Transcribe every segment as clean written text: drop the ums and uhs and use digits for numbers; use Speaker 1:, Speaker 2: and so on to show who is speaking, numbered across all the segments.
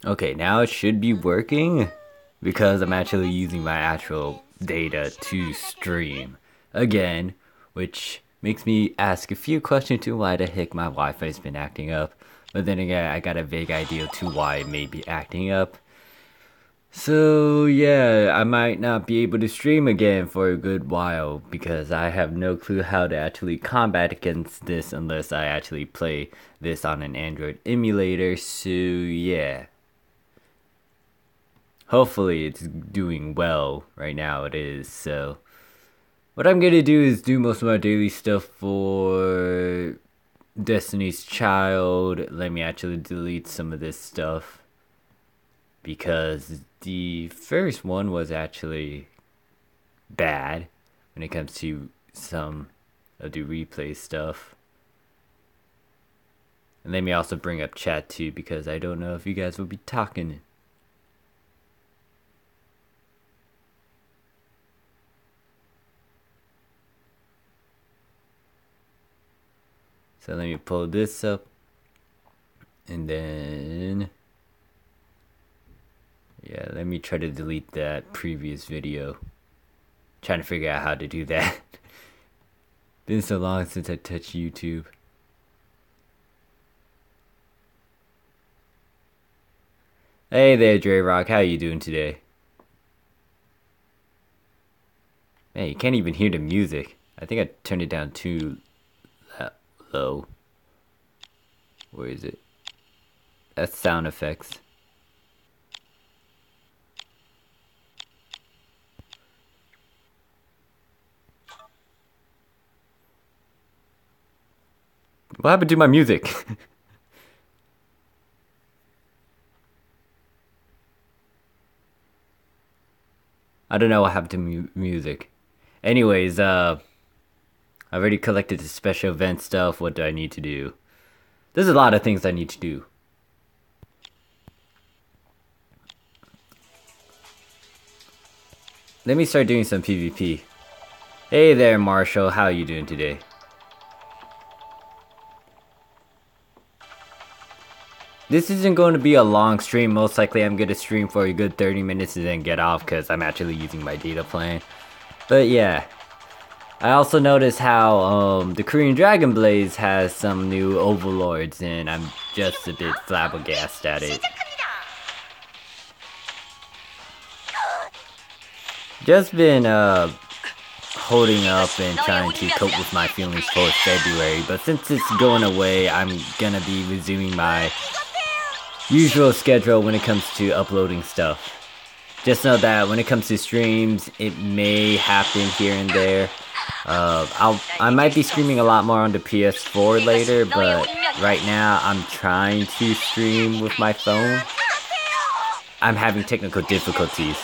Speaker 1: Okay, now it should be working because I'm actually using my actual data to stream again, which makes me ask a few questions to why the heck my Wi-Fi's been acting up. But then again, I got a vague idea to why it may be acting up. So yeah, I might not be able to stream again for a good while because I have no clue how to actually combat against this unless I actually play this on an Android emulator. So yeah. Hopefully it's doing well. Right now it is. So what I'm gonna do is do most of my daily stuff for Destiny's Child. Let me actually delete some of this stuff because the first one was actually bad when it comes to some of the replay stuff. And let me also bring up chat too because I don't know if you guys will be talking. So let me pull this up, and then, yeah, let me try to delete that previous video. Trying to figure out how to do that. Been so long since I touched YouTube. Hey there, Dre Rock, how you doing today? Man, you can't even hear the music. I think I turned it down too low. Where is it? That's sound effects. What happened to my music? I don't know what happened to music. Anyways, I've already collected the special event stuff. What do I need to do? There's a lot of things I need to do. Let me start doing some PvP. Hey there, Marshall. How are you doing today? This isn't going to be a long stream. Most likely I'm going to stream for a good 30 minutes and then get off because I'm actually using my data plan. But yeah. I also noticed how the Korean Dragon Blaze has some new overlords and I'm just a bit flabbergasted at it. Just been holding up and trying to cope with my feelings for February, but since it's going away, I'm gonna be resuming my usual schedule when it comes to uploading stuff. Just know that when it comes to streams, it may happen here and there. I might be streaming a lot more on the PS4 later, but right now I'm trying to stream with my phone. I'm having technical difficulties.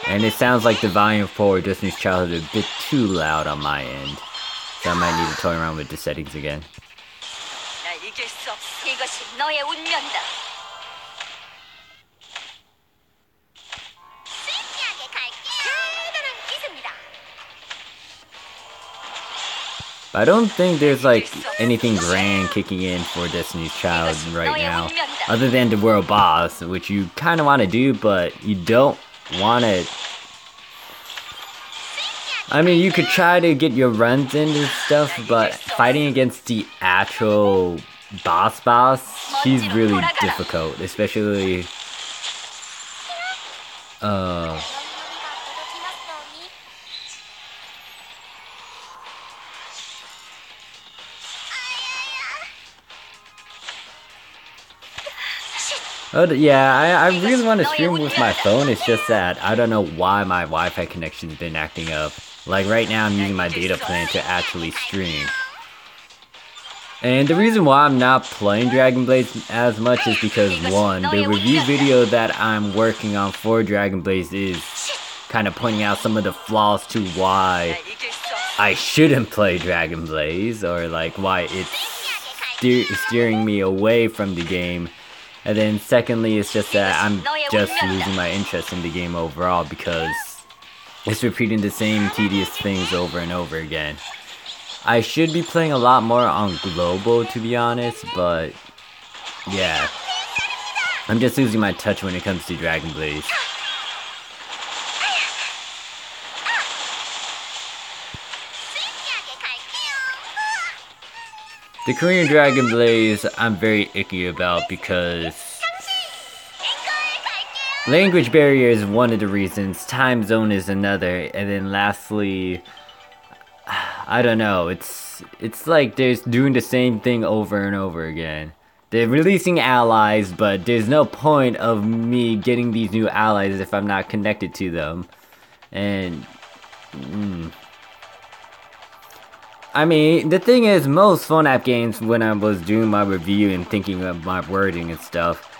Speaker 1: And it sounds like the volume for Destiny's Child is a bit too loud on my end. So I might need to toy around with the settings again. I don't think there's like anything grand kicking in for Destiny's Child right now. Other than the world boss, which you kind of want to do, but you don't want to. I mean, you could try to get your runs in and stuff, but fighting against the actual boss, she's really difficult, especially Uh, oh, yeah, I really want to stream with my phone. It's just that I don't know why my Wi-Fi connection's been acting up. Like right now, I'm using my data plan to actually stream. And the reason why I'm not playing Dragon Blaze as much is because, one, the review video that I'm working on for Dragon Blaze is kind of pointing out some of the flaws to why I shouldn't play Dragon Blaze, or like why it's steering me away from the game. And then secondly, it's just that I'm just losing my interest in the game overall because it's repeating the same tedious things over and over again. I should be playing a lot more on Global, to be honest, but yeah. I'm just losing my touch when it comes to Dragon Blaze. The Korean Dragon Blaze, I'm very icky about because language barrier is one of the reasons, time zone is another, and then lastly, I don't know, it's like they're doing the same thing over and over again. They're releasing allies, but there's no point of me getting these new allies if I'm not connected to them. And I mean, the thing is, most phone app games, when I was doing my review and thinking of my wording and stuff,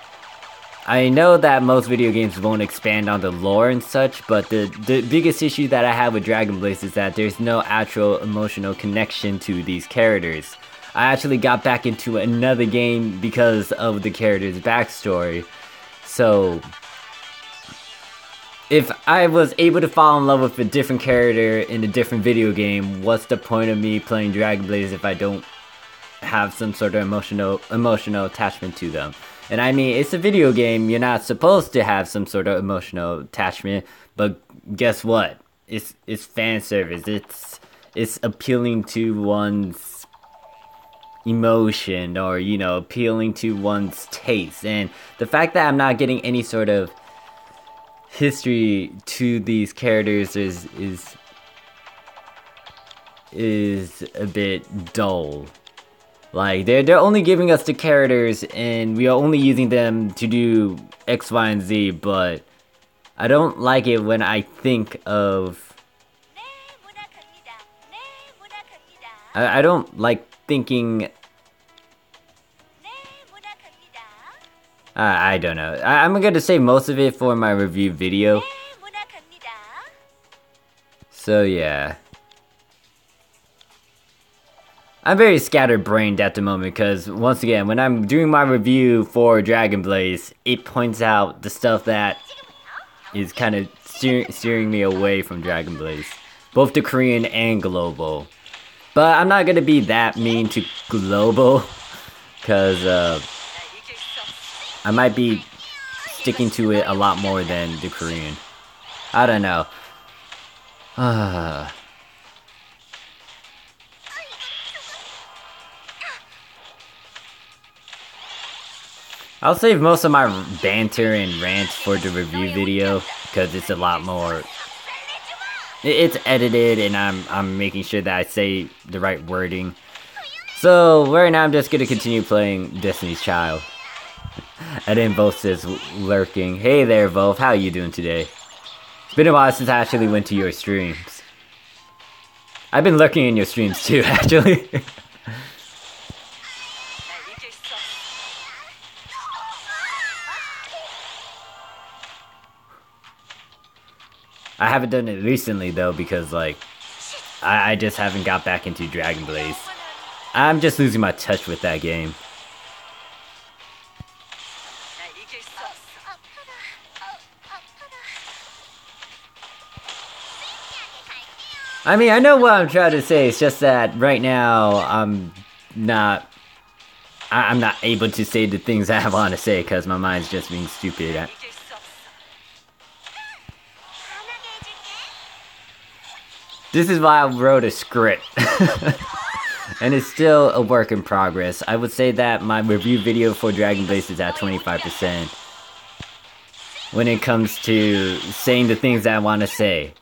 Speaker 1: I know that most video games won't expand on the lore and such, but the biggest issue that I have with Dragon Blaze is that there's no actual emotional connection to these characters. I actually got back into another game because of the character's backstory, so if I was able to fall in love with a different character in a different video game, what's the point of me playing Dragon Blaze if I don't have some sort of emotional attachment to them? And I mean, it's a video game, you're not supposed to have some sort of emotional attachment, but guess what? It's fan service. It's appealing to one's emotion, or, you know, appealing to one's taste. And the fact that I'm not getting any sort of history to these characters is a bit dull. Like, they're only giving us the characters and we are only using them to do X, Y, and Z, but I don't like it when I think of... I don't like thinking... I don't know. I'm gonna save most of it for my review video. So yeah. I'm very scatterbrained at the moment because, once again, when I'm doing my review for Dragon Blaze, it points out the stuff that is kind of steering me away from Dragon Blaze. Both the Korean and Global. But I'm not gonna be that mean to Global, because I might be sticking to it a lot more than the Korean. I don't know. I'll save most of my banter and rants for the review video, because it's a lot more... It's edited and I'm making sure that I say the right wording. So right now I'm just gonna continue playing Destiny's Child. And then Volf says, lurking. Hey there, Volf, how are you doing today? It's been a while since I actually went to your streams. I've been lurking in your streams too, actually. I haven't done it recently though, because like, I just haven't got back into Dragon Blaze. I'm just losing my touch with that game. I mean, I know what I'm trying to say, it's just that right now, I'm not able to say the things I want to say, because my mind's just being stupid. This is why I wrote a script. And it's still a work in progress. I would say that my review video for Dragon Blaze is at 25%. when it comes to saying the things that I want to say.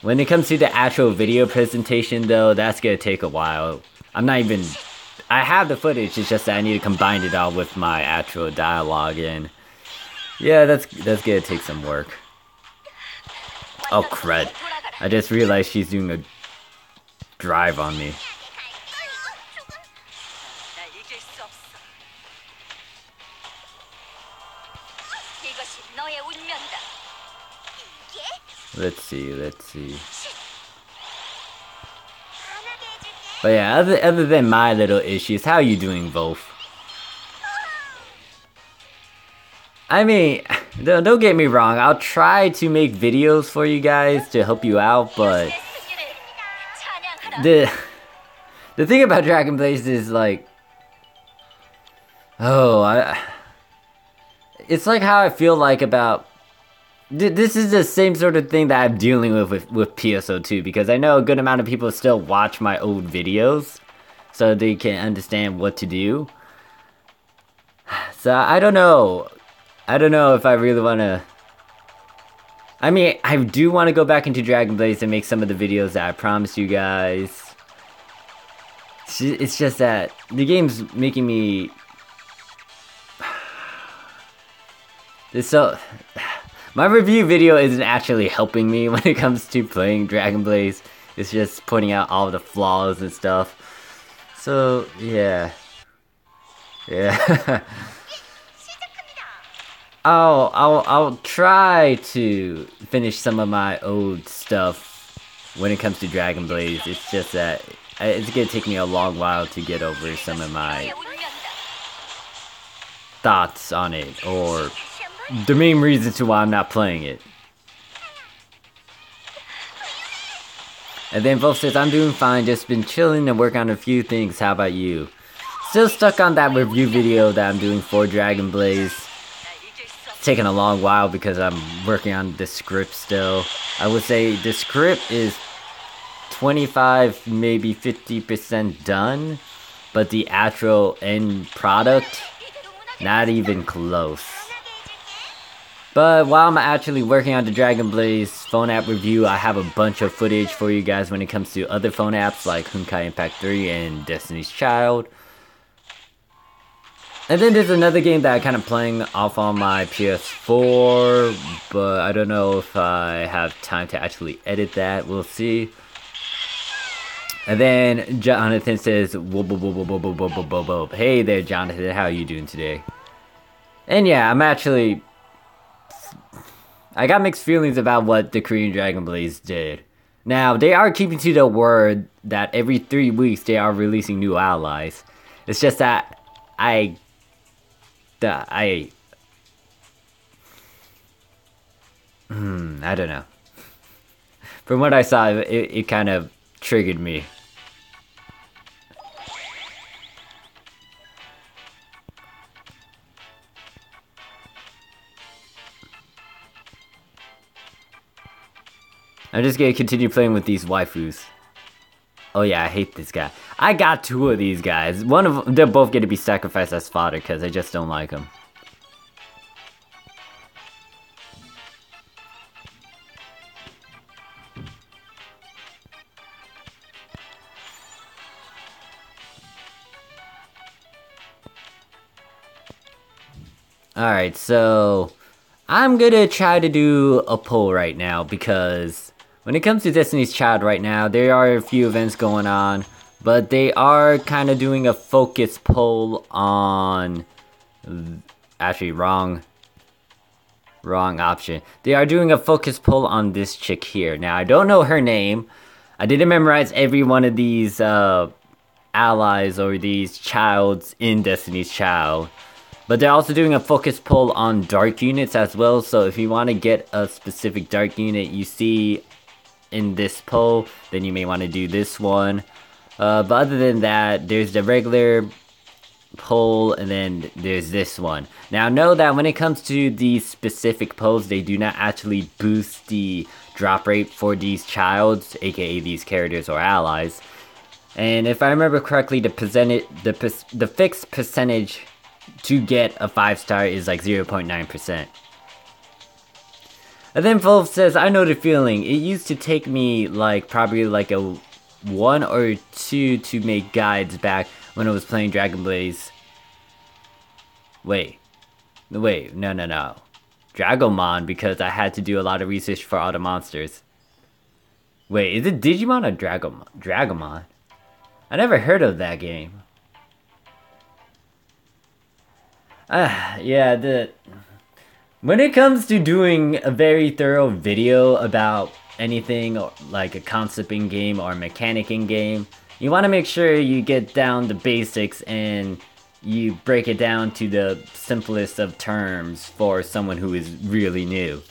Speaker 1: When it comes to the actual video presentation though, that's gonna take a while. I have the footage, it's just that I need to combine it all with my actual dialogue, and yeah, that's gonna take some work. Oh crud. I just realized she's doing a drive on me. Let's see. But yeah, other than my little issues, how are you doing, both? I mean, don't get me wrong, I'll try to make videos for you guys to help you out, but the thing about Dragon Blaze is like, it's like how I feel like about, this is the same sort of thing that I'm dealing with PSO2, because I know a good amount of people still watch my old videos, so they can understand what to do. So I don't know if I really want to. I mean, I do want to go back into Dragon Blaze and make some of the videos that I promised you guys. It's just that the game's making me. My review video isn't actually helping me when it comes to playing Dragon Blaze. It's just pointing out all the flaws and stuff. So yeah. I'll try to finish some of my old stuff when it comes to Dragon Blaze. It's just that it's gonna take me a long while to get over some of my thoughts on it, or the main reason to why I'm not playing it. And then Wolf says, I'm doing fine, just been chilling and working on a few things. How about you? Still stuck on that review video that I'm doing for Dragon Blaze. It's taking a long while because I'm working on the script still. I would say the script is 25, maybe 50% done, but the actual end product, not even close. But while I'm actually working on the Dragon Blaze phone app review, I have a bunch of footage for you guys when it comes to other phone apps like Honkai Impact 3 and Destiny's Child. And then there's another game that I'm kind of playing off on my PS4, but I don't know if I have time to actually edit that. We'll see. And then Jonathan says, whoop, whoop, whoop, whoop, whoop, whoop, whoop, whoop, whoop. Hey there, Jonathan, how are you doing today? And yeah, I got mixed feelings about what the Korean Dragon Blaze did. Now, they are keeping to the word that every 3 weeks they are releasing new allies. It's just that I don't know. From what I saw, it kind of triggered me. I'm just gonna continue playing with these waifus. Oh yeah, I hate this guy. I got 2 of these guys. One of them, they're both gonna be sacrificed as fodder because I just don't like them. Alright, so I'm gonna try to do a poll right now because when it comes to Destiny's Child right now, there are a few events going on, but they are kind of doing a focus poll on... Actually, wrong option. They are doing a focus poll on this chick here. Now, I don't know her name. I didn't memorize every one of these allies or these childs in Destiny's Child. But they're also doing a focus poll on dark units as well, so if you want to get a specific dark unit you see in this poll, then you may want to do this one. But other than that, there's the regular poll, and then there's this one. Now know that when it comes to these specific polls, they do not actually boost the drop rate for these childs, aka these characters or allies. And if I remember correctly, the fixed percentage to get a 5-star is like 0.9%. And then Wolf says, I know the feeling. It used to take me like probably like a 1 or 2 to make guides back when I was playing Dragon Blaze. Wait, no. Dragomon, because I had to do a lot of research for all the monsters. Wait, is it Digimon or Dragomon? I never heard of that game. Yeah, when it comes to doing a very thorough video about anything or like a concept in game or a mechanic in game, you want to make sure you get down the basics and you break it down to the simplest of terms for someone who is really new.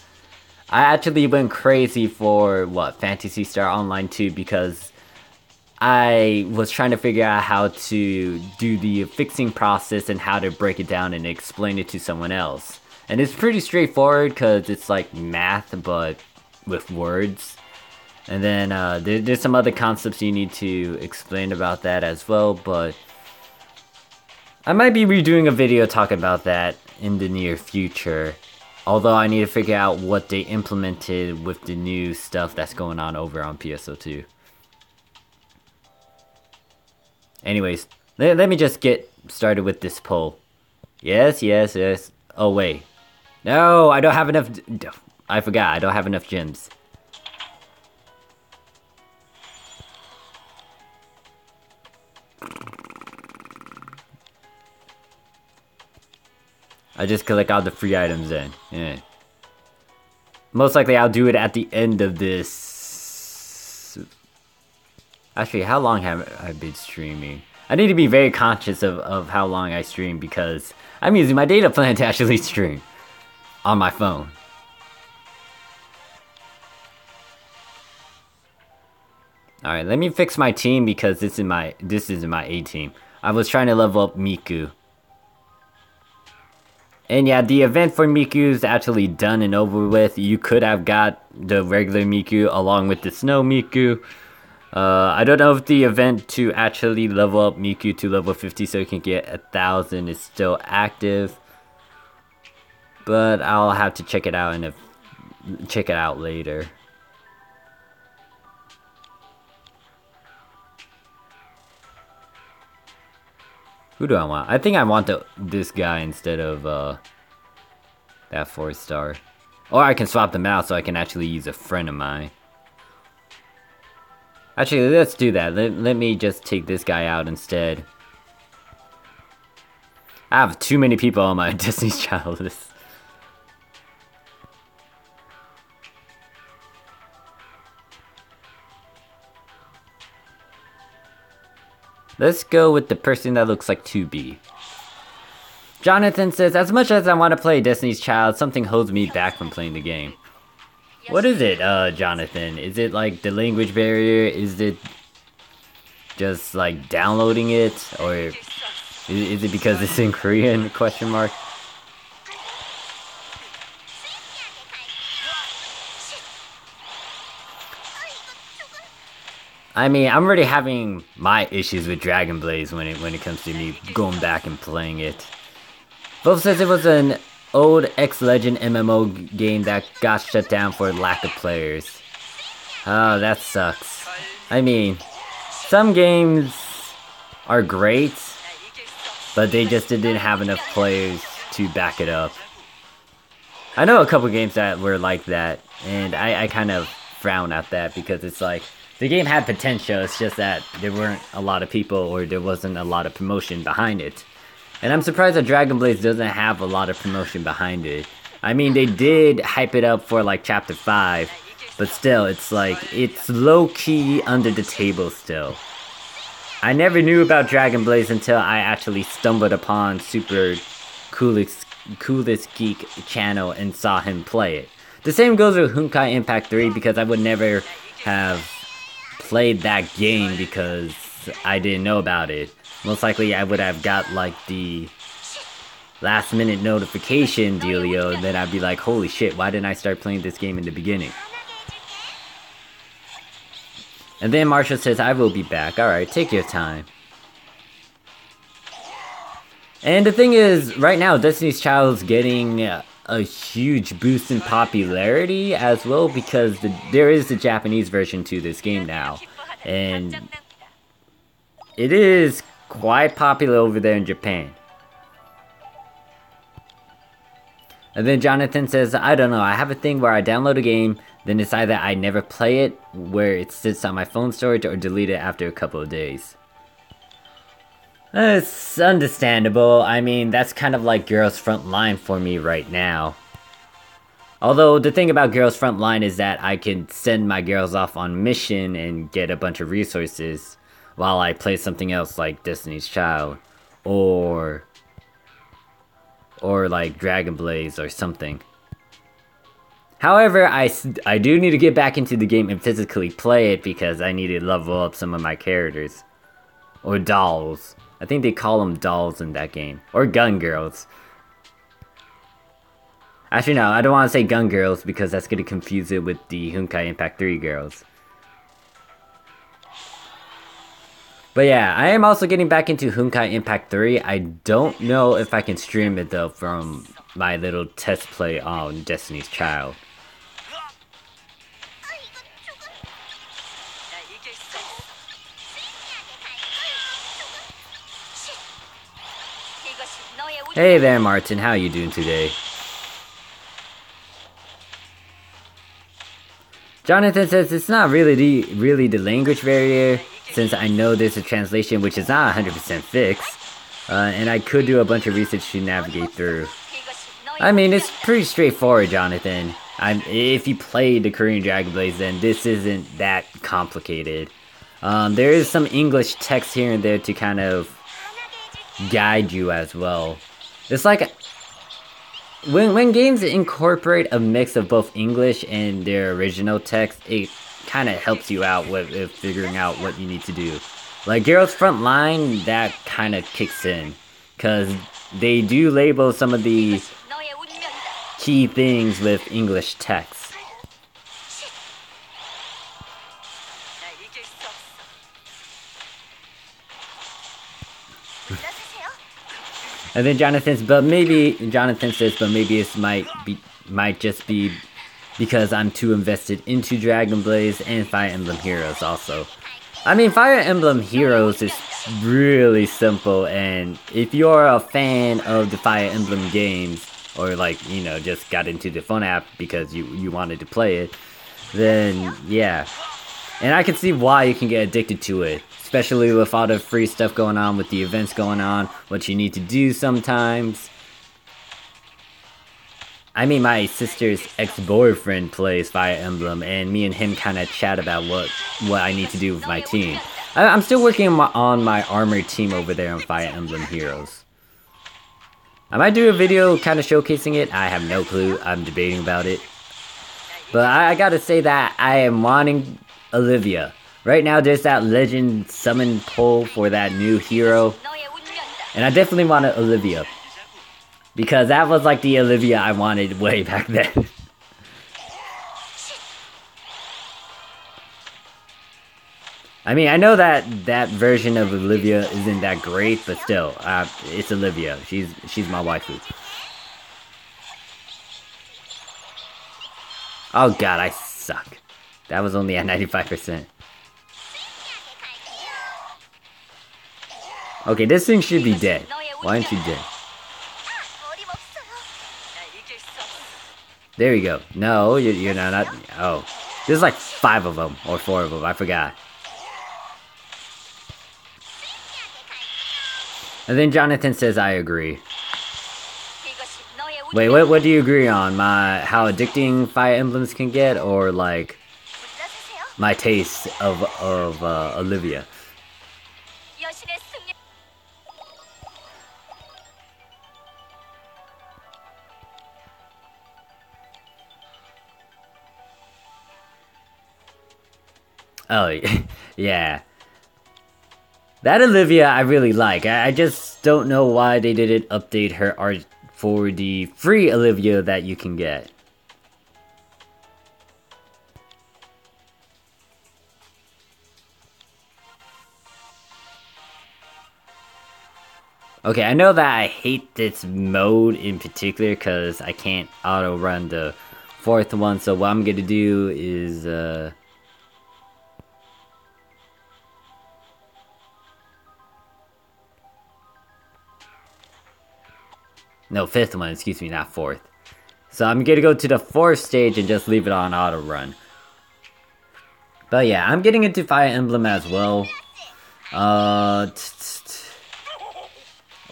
Speaker 1: I actually went crazy for Phantasy Star Online 2 because I was trying to figure out how to do the fixing process and how to break it down and explain it to someone else. And it's pretty straightforward because it's like math but with words. And then there's some other concepts you need to explain about that as well, but I might be redoing a video talking about that in the near future. Although I need to figure out what they implemented with the new stuff that's going on over on PSO2. Anyways, let me just get started with this poll. Yes. Oh wait. No, I don't have enough. I forgot, I don't have enough gems. I just collect all the free items then. Yeah. Most likely I'll do it at the end of this. Actually, how long have I been streaming? I need to be very conscious of how long I stream because I'm using my data plan to actually stream on my phone. Alright, let me fix my team because this isn't my A team. I was trying to level up Miku. And yeah, the event for Miku is actually done and over with. You could have got the regular Miku along with the Snow Miku. I don't know if the event to actually level up Miku to level 50 so you can get 1,000 is still active. But I'll have to check it out later. Who do I want? I think I want this guy instead of that 4-star. Or I can swap them out so I can actually use a friend of mine. Actually, let's do that. Let me just take this guy out instead. I have too many people on my Destiny's Child list. Let's go with the person that looks like 2B. Jonathan says, as much as I want to play Destiny's Child, something holds me back from playing the game. What is it, Jonathan? Is it like the language barrier? Is it just like downloading it? Or is it because it's in Korean, question mark? I mean, I'm already having my issues with Dragon Blaze when it comes to me going back and playing it. Wolf says it was an old X-Legend MMO game that got shut down for lack of players. Oh, that sucks. I mean, some games are great, but they just didn't have enough players to back it up. I know a couple games that were like that, and I kind of frown at that because it's like, the game had potential, it's just that there weren't a lot of people or there wasn't a lot of promotion behind it. And I'm surprised that Dragon Blaze doesn't have a lot of promotion behind it. I mean, they did hype it up for like Chapter 5, but still, it's like, it's low-key under the table still. I never knew about Dragon Blaze until I actually stumbled upon Super Coolest Geek channel and saw him play it. The same goes with Honkai Impact 3 because I would never have played that game because I didn't know about it. Most likely I would have got like the last minute notification dealio and then I'd be like, holy shit, why didn't I start playing this game in the beginning? And then Marsha says, I will be back. Alright, take your time. And the thing is, right now Destiny's Child's getting a huge boost in popularity as well, because there is the Japanese version to this game now, and it is quite popular over there in Japan. And then Jonathan says, I don't know, I have a thing where I download a game, then decide that I never play it, where it sits on my phone storage, or delete it after a couple of days. It's understandable. I mean, that's kind of like Girls Front Line for me right now. Although, the thing about Girls Front Line is that I can send my girls off on mission and get a bunch of resources while I play something else like Destiny's Child, or like Dragon Blaze or something. However, I do need to get back into the game and physically play it because I need to level up some of my characters. Or dolls. I think they call them dolls in that game. Or gun girls. Actually, no, I don't want to say gun girls because that's going to confuse it with the Honkai Impact 3 girls. But yeah, I am also getting back into Honkai Impact 3. I don't know if I can stream it though from my little test play on Destiny's Child. Hey there, Martin. How you doing today? Jonathan says it's not really the language barrier, since I know there's a translation which is not 100% fixed, and I could do a bunch of research to navigate through. I mean, it's pretty straightforward, Jonathan. If you played the Korean Dragon Blaze, then this isn't that complicated. There is some English text here and there to kind of guide you as well. It's like when games incorporate a mix of both English and their original text, it kind of helps you out with figuring out what you need to do. Like Girls Front Line, that kind of kicks in, because they do label some of the key things with English text. And then Jonathan says, but maybe it might just be because I'm too invested into Dragon Blaze and Fire Emblem Heroes also. I mean, Fire Emblem Heroes is really simple, and if you're a fan of the Fire Emblem games, or like, you know, just got into the phone app because you wanted to play it, then yeah. And I can see why you can get addicted to it. Especially with all the free stuff going on, with the events going on, what you need to do sometimes. I mean, my sister's ex-boyfriend plays Fire Emblem, and me and him kind of chat about what I need to do with my team. I'm still working on my armored team over there on Fire Emblem Heroes. I might do a video kind of showcasing it. I have no clue. I'm debating about it. But I gotta say that I am wanting Olivia. Right now, there's that legend summon pull for that new hero. And I definitely wanted Olivia. Because that was like the Olivia I wanted way back then. I mean, I know that version of Olivia isn't that great, but still, it's Olivia. She's my waifu. Oh god, I suck. That was only at 95%. Okay, this thing should be dead. Why aren't you dead? There we go. No, you're not. Oh. There's like 5 of them, or 4 of them, I forgot. And then Jonathan says, I agree. Wait, what do you agree on? How addicting Fire Emblems can get, or like my taste of Olivia? Oh, yeah. That Olivia I really like. I just don't know why they didn't update her art for the free Olivia that you can get. Okay, I know that I hate this mode in particular because I can't auto run the fourth one, so what I'm gonna do is no, fifth one, excuse me, not fourth. So I'm gonna go to the fourth stage and just leave it on auto run. But yeah, I'm getting into Fire Emblem as well.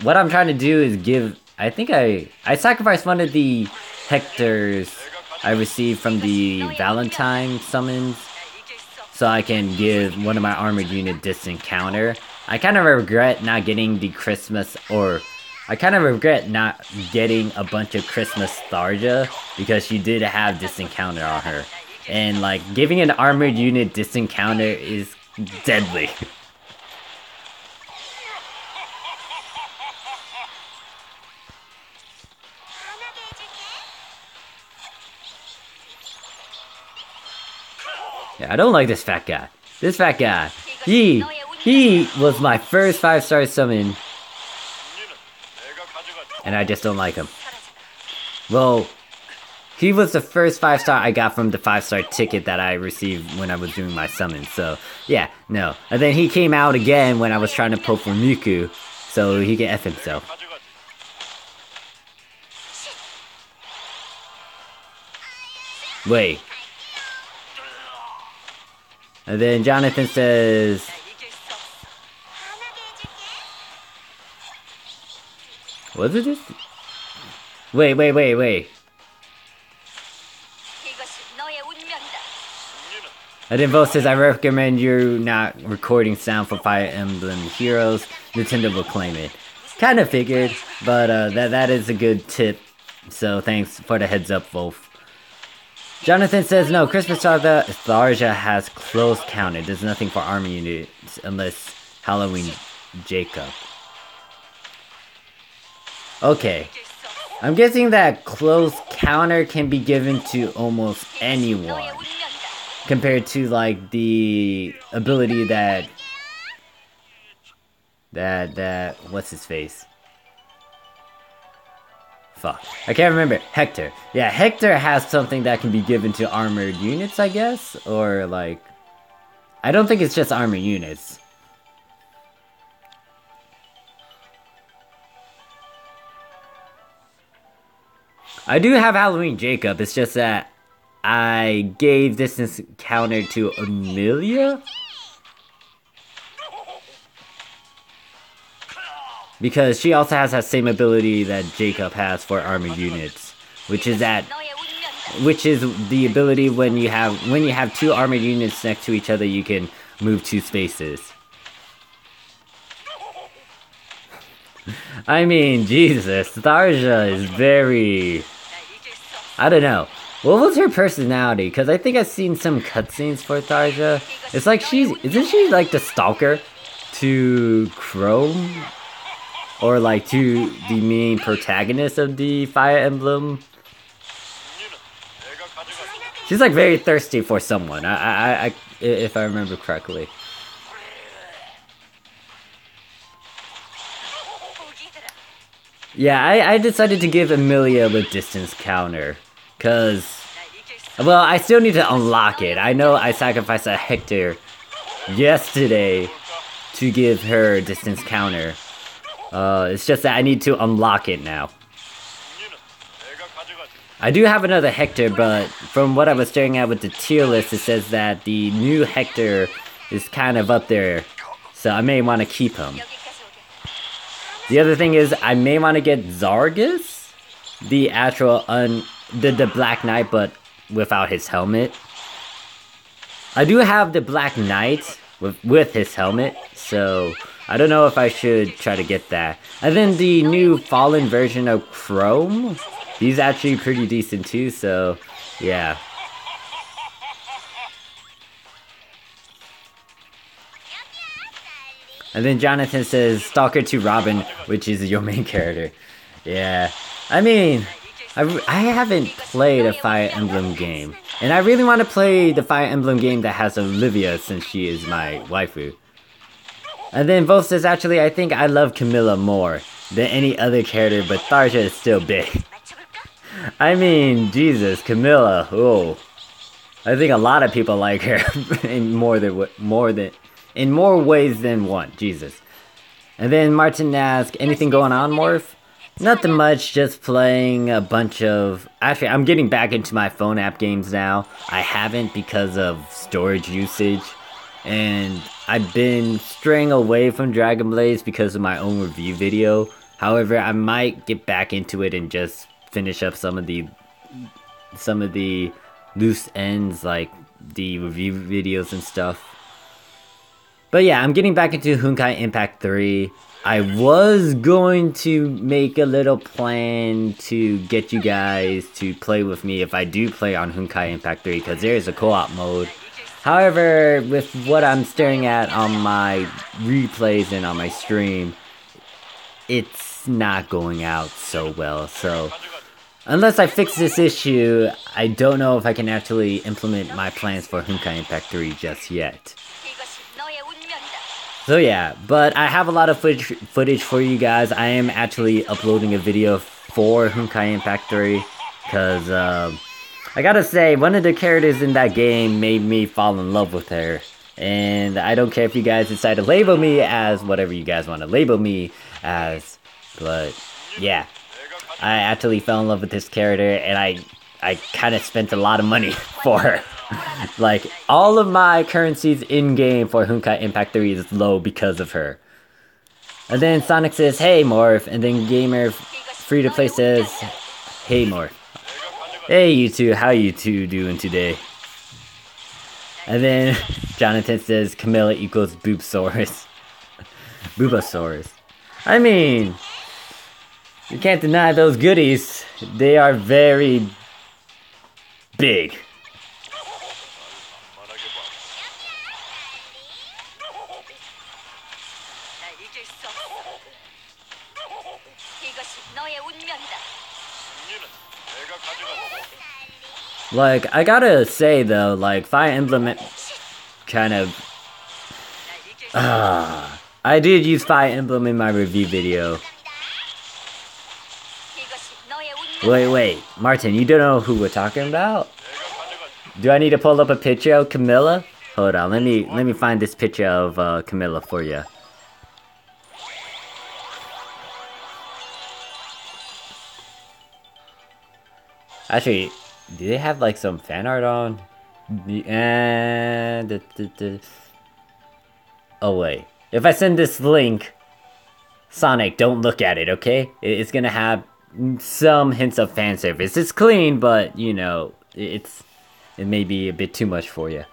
Speaker 1: What I'm trying to do is give... I think I sacrificed one of the Hectors I received from the Valentine summons, so I can give one of my armored unit distant counter. I kind of regret not getting the Christmas, or... I kind of regret not getting a bunch of Christmas Tharja, because she did have distant counter on her. And like, giving an armored unit distant counter is deadly. Yeah, I don't like this fat guy. This fat guy, he was my first 5-star summon, and I just don't like him. Well, he was the first 5-star I got from the 5-star ticket that I received when I was doing my summon, so yeah, no. And then he came out again when I was trying to pull for Miku, so he can F himself. Wait. And then Jonathan says... Was it this? Wait. And then Vote says, I recommend you not recording sound for Fire Emblem Heroes. Nintendo will claim it. Kinda figured, but that is a good tip. So thanks for the heads up, Wolf. Jonathan says, no, Christmas Tharja has close counter. There's nothing for army units unless Halloween Jacob. Okay. I'm guessing that close counter can be given to almost anyone. Compared to, like, the ability that what's his face? Fuck. I can't remember. Hector. Yeah, Hector has something that can be given to armored units, I guess? Or, like... I don't think it's just armored units. I do have Halloween Jacob, it's just that I gave distance counter to Amelia? Because she also has that same ability that Jacob has for armored units, which is the ability when you have two armored units next to each other, you can move 2 spaces. I mean, Jesus, Tharja is very... I don't know. What was her personality? Because I think I've seen some cutscenes for Tharja. It's like isn't she like the stalker to Chrome? Or like to the main protagonist of the Fire Emblem? She's like very thirsty for someone, if I remember correctly. Yeah, I decided to give Amelia the distance counter. Cause, well, I still need to unlock it. I know I sacrificed a Hector yesterday to give her distance counter. It's just that I need to unlock it now. I do have another Hector, but from what I was staring at with the tier list, it says that the new Hector is kind of up there, so I may want to keep him. The other thing is, I may want to get Zargus, the actual the Black Knight, but without his helmet. I do have the Black Knight with his helmet, so I don't know if I should try to get that. And then the new Fallen version of Chrome, he's actually pretty decent too, so yeah. And then Jonathan says, Stalker to Robin, which is your main character. Yeah, I mean, I haven't played a Fire Emblem game. And I really want to play the Fire Emblem game that has Olivia, since she is my waifu. And then Voth says, actually, I think I love Camilla more. than any other character, but Tharsha is still big. I mean, Jesus, Camilla. Oh, I think a lot of people like her in more ways than one. Jesus. And then Martin asks, anything going on, Morph? Nothing much, just playing a bunch of... Actually, I'm getting back into my phone app games now. I haven't because of storage usage. And I've been straying away from Dragon Blaze because of my own review video. However, I might get back into it and just finish up some of the loose ends, like the review videos and stuff. But yeah, I'm getting back into Honkai Impact 3. I was going to make a little plan to get you guys to play with me if I do play on Honkai Impact 3, because there is a co-op mode. However, with what I'm staring at on my replays and on my stream, it's not going out so well. So, unless I fix this issue, I don't know if I can actually implement my plans for Honkai Impact 3 just yet. So yeah, but I have a lot of footage for you guys. I am actually uploading a video for Honkai Impact 3, because I gotta say, one of the characters in that game made me fall in love with her. And I don't care if you guys decide to label me as whatever you guys want to label me as, but yeah, I actually fell in love with this character, and I kind of spent a lot of money for her. Like, all of my currencies in-game for Honkai Impact 3 is low because of her. And then Sonic says, hey Morph, and then Gamer Free-to-Play says, hey Morph. Hey you two, how you two doing today? And then Jonathan says, Camilla equals Boobsaurus. Boobasaurus. I mean, you can't deny those goodies. They are very big. Like, I gotta say though, like, Fire Emblem kind of... I did use Fire Emblem in my review video. Wait, Martin, you don't know who we're talking about? Do I need to pull up a picture of Camilla? Hold on, let me find this picture of Camilla for you. Actually, do they have like some fan art on? Oh wait, if I send this link, Sonic, don't look at it, okay? It's gonna have some hints of fan service. It's clean, but you know, it may be a bit too much for you.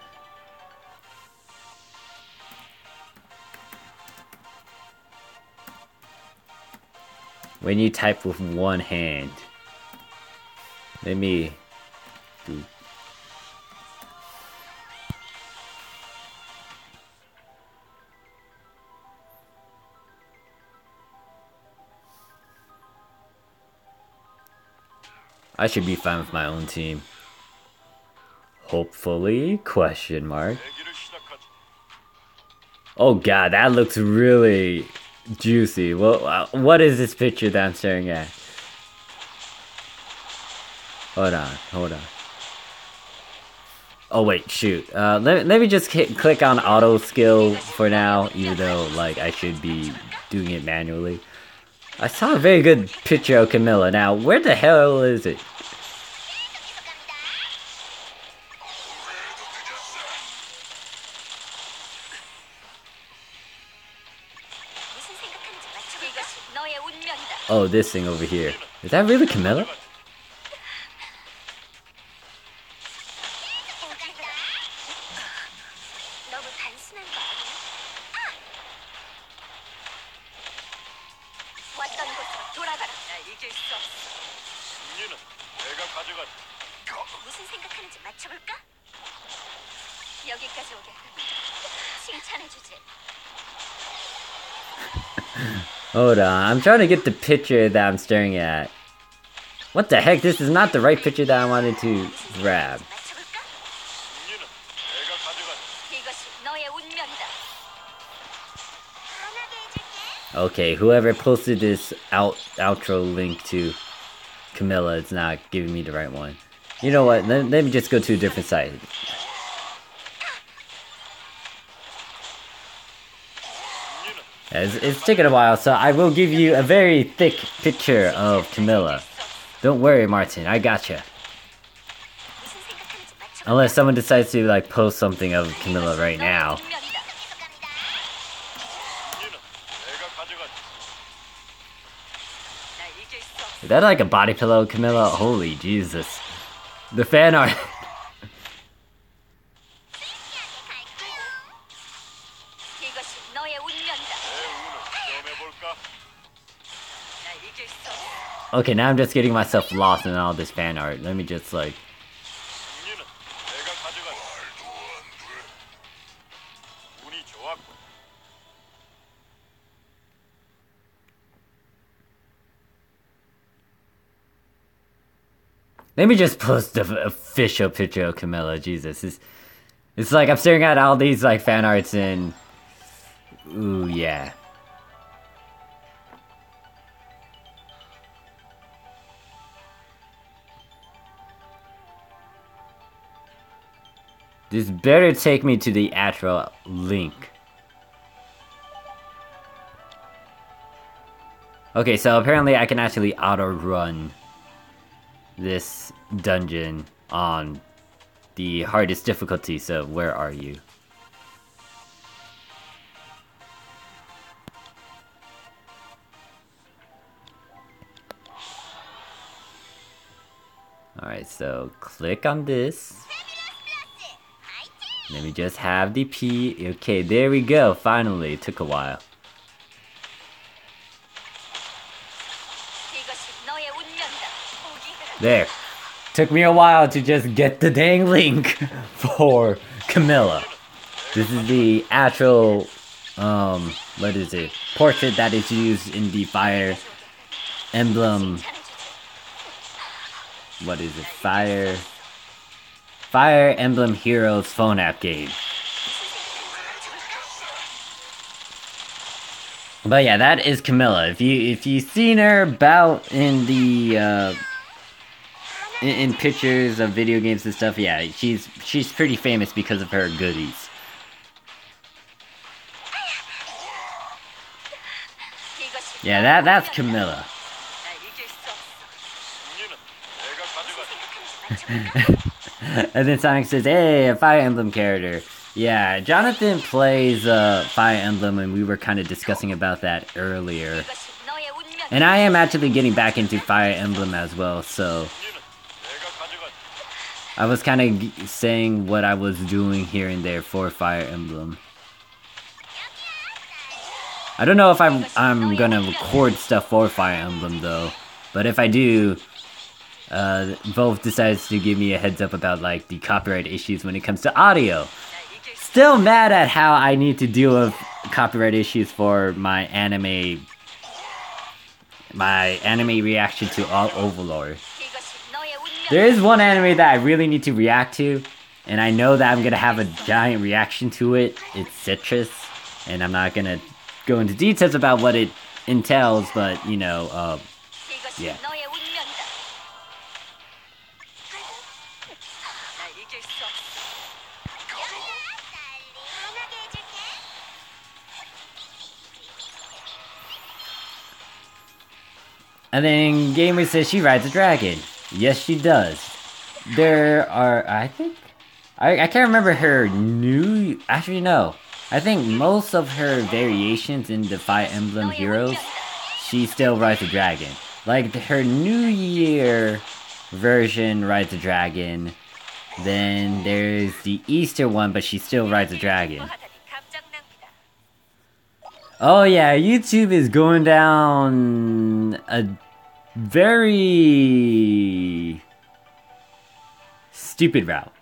Speaker 1: When you type with one hand. Let me do. I should be fine with my own team. Hopefully? Question mark. Oh god, that looks really juicy. Well, what is this picture that I'm staring at? Hold on. Oh wait, shoot. Let me just click on auto skill for now, even though like I should be doing it manually. I saw a very good picture of Camilla. Now, where the hell is it? Oh, this thing over here. Is that really Camilla? Hold on, I'm trying to get the picture that I'm staring at. What the heck? This is not the right picture that I wanted to grab. Okay, whoever posted this outro link to Camilla is not giving me the right one. You know what? Let me just go to a different site. Yeah, it's taken a while, so I will give you a very thick picture of Camilla. Don't worry, Martin, I gotcha. Unless someone decides to like post something of Camilla right now. Is that like a body pillow, Camilla? Holy Jesus. The fan art. Okay, now I'm just getting myself lost in all this fan art. Let me just like... Let me just post the official picture of Camilla. Jesus, it's like I'm staring at all these like fan arts and... Ooh, yeah. This better take me to the actual link. Okay, so apparently I can actually auto-run this dungeon on the hardest difficulty, so where are you? Alright, so click on this. Let me just have the P. Okay, there we go. Finally, it took a while. There. Took me a while to just get the dang link for Camilla. This is the actual, what is it? Portrait that is used in the Fire Emblem. What is it? Fire Emblem Heroes phone app game. But yeah, that is Camilla. If you've seen her about in the in pictures of video games and stuff, yeah, she's pretty famous because of her goodies. Yeah, that's Camilla. And then Sonic says, hey, a Fire Emblem character. Yeah, Jonathan plays Fire Emblem, and we were kind of discussing about that earlier. And I am actually getting back into Fire Emblem as well, so... I was kind of saying what I was doing here and there for Fire Emblem. I don't know if I'm gonna record stuff for Fire Emblem, though. But if I do... Valve decides to give me a heads up about like the copyright issues when it comes to audio. Still mad at how I need to deal with copyright issues for my anime reaction to all Overlord. There is one anime that I really need to react to, and I know that I'm gonna have a giant reaction to it. It's Citrus, and I'm not gonna go into details about what it entails, but you know, yeah. And then Gamer says she rides a dragon. Yes, she does. There are, I think, I can't remember her new, actually no. I think most of her variations in the Fire Emblem Heroes, she still rides a dragon. Like her New Year version rides a dragon. Then there's the Easter one, but she still rides a dragon. Oh yeah, YouTube is going down a very stupid route.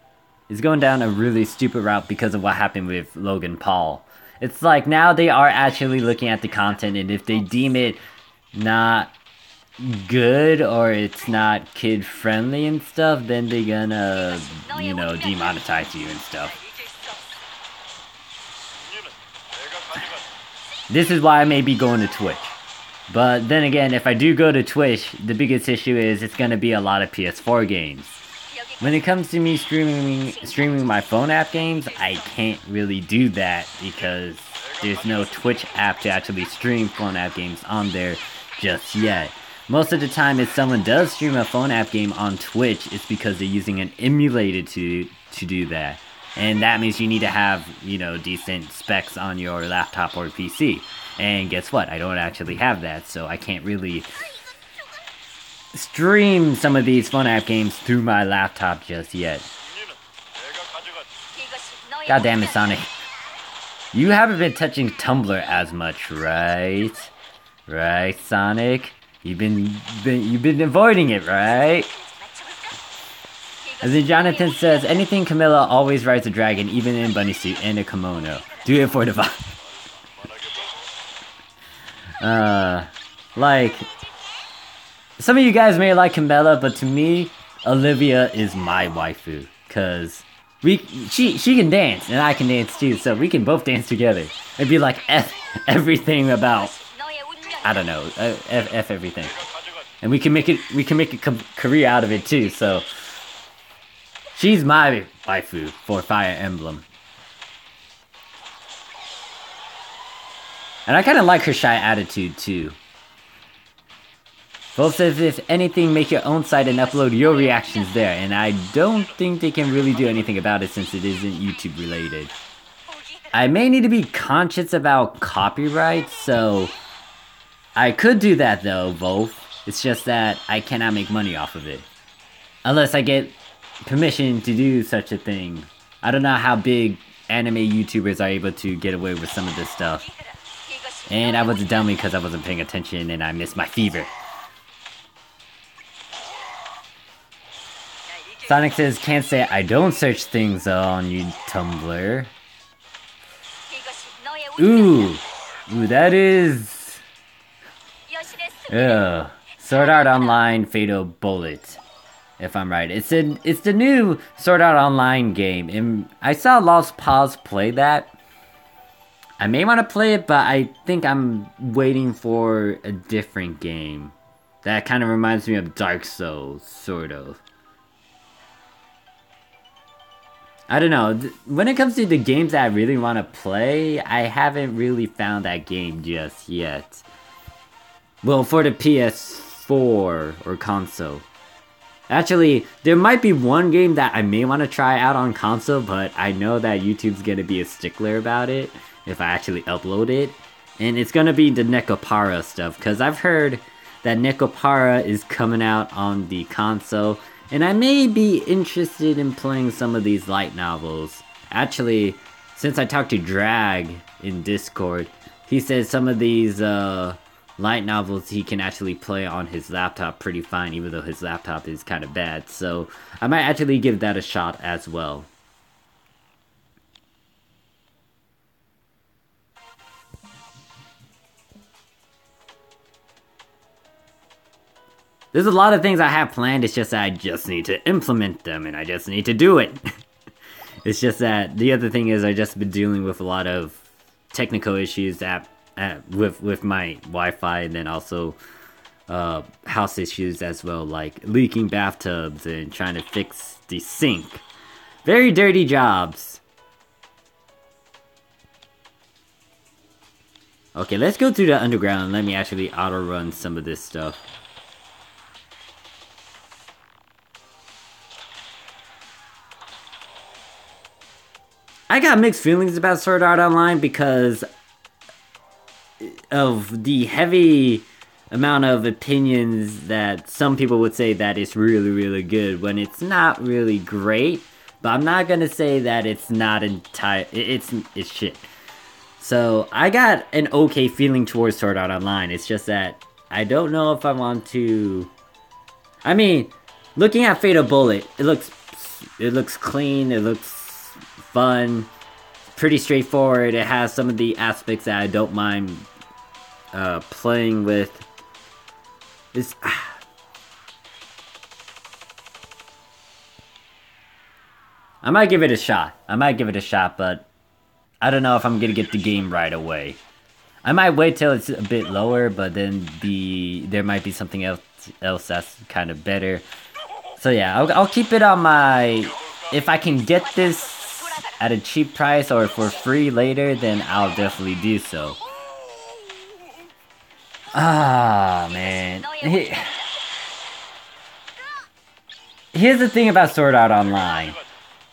Speaker 1: It's going down a really stupid route because of what happened with Logan Paul. It's like now they are actually looking at the content, and if they deem it not good or it's not kid friendly and stuff, then they're gonna, you know, demonetize you and stuff. this is why I may be going to Twitch. But then again, if I do go to Twitch, the biggest issue is it's gonna be a lot of PS4 games. When it comes to me streaming my phone app games, I can't really do that because there's no Twitch app to actually stream phone app games on there just yet. Most of the time, if someone does stream a phone app game on Twitch, it's because they're using an emulator to do that. And that means you need to have, you know, decent specs on your laptop or PC. And guess what? I don't actually have that, so I can't really stream some of these phone app games through my laptop just yet. God damn it, Sonic. You haven't been touching Tumblr as much, right? Right, Sonic? You've been avoiding it, right? And then Jonathan says, anything Camilla always rides a dragon, even in bunny suit and a kimono. Do it for the vibe. Like, some of you guys may like Camilla, but to me, Olivia is my waifu. Cause she can dance, and I can dance too, so we can both dance together. It'd be like everything about, I don't know, F everything. And we can make a career out of it too, so. She's my waifu for Fire Emblem. And I kind of like her shy attitude too. Both says if anything, make your own site and upload your reactions there. And I don't think they can really do anything about it since it isn't YouTube related. I may need to be conscious about copyright, so I could do that though, both. It's just that I cannot make money off of it. Unless I get permission to do such a thing. I don't know how big anime YouTubers are able to get away with some of this stuff. And I was a dummy because I wasn't paying attention and I missed my fever. Sonic says, can't say I don't search things on you Tumblr. Ooh, that is... Ugh. Sword Art Online Fatal Bullet. If I'm right. It's the new Sword Art Online game. And I saw Lost Paws play that. I may want to play it, but I think I'm waiting for a different game. That kind of reminds me of Dark Souls, sort of. I don't know. When it comes to the games that I really want to play, I haven't really found that game just yet. Well, for the PS4 or console. Actually, there might be one game that I may want to try out on console, but I know that YouTube's going to be a stickler about it if I actually upload it. And it's going to be the Nekopara stuff, because I've heard that Nekopara is coming out on the console, and I may be interested in playing some of these light novels. Actually, since I talked to Drag in Discord, he says some of these light novels he can actually play on his laptop pretty fine, even though his laptop is kind of bad. So I might actually give that a shot as well. There's a lot of things I have planned, it's just that I just need to implement them, and I just need to do it. It's just that, the other thing is I just been dealing with a lot of technical issues that with my Wi-Fi, and then also house issues as well, like leaking bathtubs and trying to fix the sink. Very dirty jobs. Okay, let's go through the underground and let me actually auto-run some of this stuff. I got mixed feelings about Sword Art Online because of the heavy amount of opinions that some people would say that it's really, really good when it's not really great. But I'm not gonna say that it's not it's shit. So I got an okay feeling towards Sword Art Online. It's just that I don't know if I want to. I mean, looking at Fatal Bullet, it looks clean. It looks fun, pretty straightforward. It has some of the aspects that I don't mind playing with. This I might give it a shot. But I don't know if I'm gonna get the game right away. I might wait till it's a bit lower, but then there might be something else that's kind of better. So yeah, I'll keep it on my... If I can get this at a cheap price or for free later, then I'll definitely do so. Ah, man. Here's the thing about Sword Art Online.